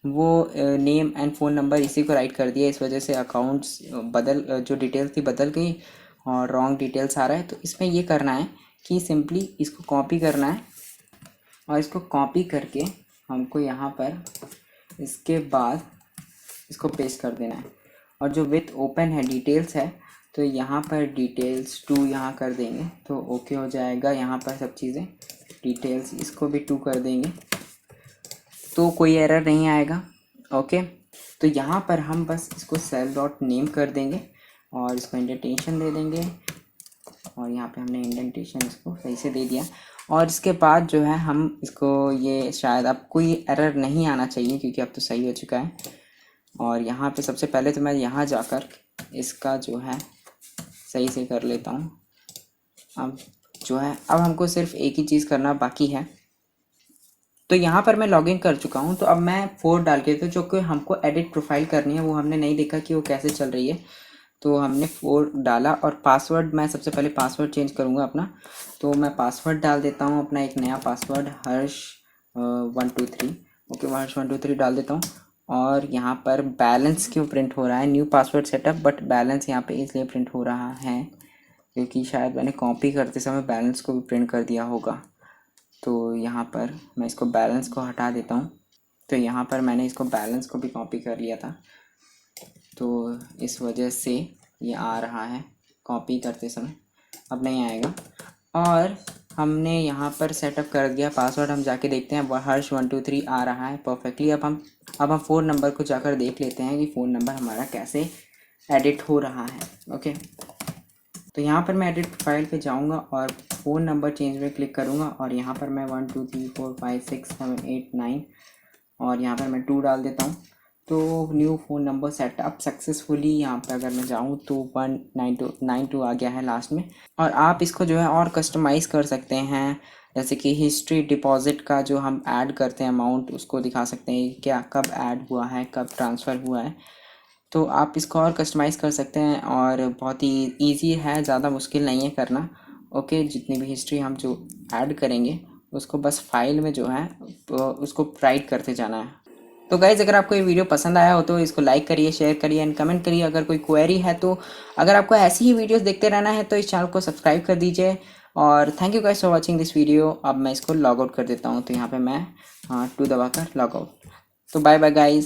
A: वो नेम एंड फ़ोन नंबर इसी को राइट कर दिया, इस वजह से अकाउंट्स जो डिटेल्स थी बदल गई और रॉन्ग डिटेल्स आ रहा है। तो इसमें ये करना है कि सिंपली इसको कॉपी करना है और इसको कॉपी करके हमको यहाँ पर इसके बाद इसको पेस्ट कर देना है। और जो विथ ओपन है डिटेल्स है, तो यहाँ पर डिटेल्स 2 यहाँ कर देंगे तो ओके हो जाएगा। यहाँ पर सब चीज़ें डिटेल्स इसको भी 2 कर देंगे तो कोई एरर नहीं आएगा। ओके, तो यहाँ पर हम बस इसको सेल डॉट नेम कर देंगे और इसको इंडेंटेशन दे देंगे और यहाँ पे हमने इंडेंटेशन इसको सही से दे दिया। और इसके बाद जो है हम इसको, ये शायद अब कोई एरर नहीं आना चाहिए क्योंकि अब तो सही हो चुका है। और यहाँ पे सबसे पहले तो मैं यहाँ जाकर इसका जो है सही से कर लेता हूँ। अब जो है, अब हमको सिर्फ एक ही चीज़ करना बाकी है। तो यहाँ पर मैं लॉगिन कर चुका हूँ। तो अब मैं 4 डाल के, तो जो कि हमको एडिट प्रोफाइल करनी है वो हमने नहीं देखा कि वो कैसे चल रही है, तो हमने 4 डाला। और पासवर्ड, मैं सबसे पहले पासवर्ड चेंज करूँगा अपना। तो मैं पासवर्ड डाल देता हूँ अपना एक नया पासवर्ड, हर्ष 123। ओके, हर्ष 123 डाल देता हूँ। और यहाँ पर बैलेंस क्यों प्रिंट हो रहा है, new password setup, but balance यहाँ पे इसलिए प्रिंट हो रहा है क्योंकि शायद मैंने कॉपी करते समय बैलेंस को भी प्रिंट कर दिया होगा। तो यहाँ पर मैं इसको बैलेंस को हटा देता हूँ। तो यहाँ पर मैंने इसको बैलेंस को भी कॉपी कर लिया था, तो इस वजह से ये आ रहा है कॉपी करते समय, अब नहीं आएगा। और हमने यहाँ पर सेटअप कर दिया पासवर्ड, हम जाके देखते हैं हर्ष 123 आ रहा है परफेक्टली। अब हम फ़ोन नंबर को जाकर देख लेते हैं कि फ़ोन नंबर हमारा कैसे एडिट हो रहा है। ओके, तो यहाँ पर मैं एडिट फाइल पे जाऊँगा और फ़ोन नंबर चेंज में क्लिक करूँगा और यहाँ पर मैं 1 2 3 4 5 6 7 8 9 और यहाँ पर मैं 2 डाल देता हूँ। तो new phone number setup successfully, यहाँ पर अगर मैं जाऊँ तो 19292 आ गया है लास्ट में। और आप इसको जो है और कस्टमाइज़ कर सकते हैं, जैसे कि हिस्ट्री डिपॉज़िट का जो हम ऐड करते हैं अमाउंट, उसको दिखा सकते हैं क्या कब ऐड हुआ है, कब ट्रांसफ़र हुआ है। तो आप इसको और कस्टमाइज़ कर सकते हैं और बहुत ही ईजी है, ज़्यादा मुश्किल नहीं है करना। ओके, जितनी भी हिस्ट्री हम जो ऐड करेंगे उसको बस फाइल में जो है तो उसको राइट करते जाना है। तो गाइज़ अगर आपको ये वीडियो पसंद आया हो तो इसको लाइक करिए, शेयर करिए एंड कमेंट करिए। अगर कोई क्वेरी है तो अगर आपको ऐसी ही वीडियोस देखते रहना है तो इस चैनल को सब्सक्राइब कर दीजिए। और thank you guys for watching this video. अब मैं इसको लॉग आउट कर देता हूँ, तो यहाँ पे मैं 2 दबाकर लॉग आउट। तो बाय बाय गाइज़।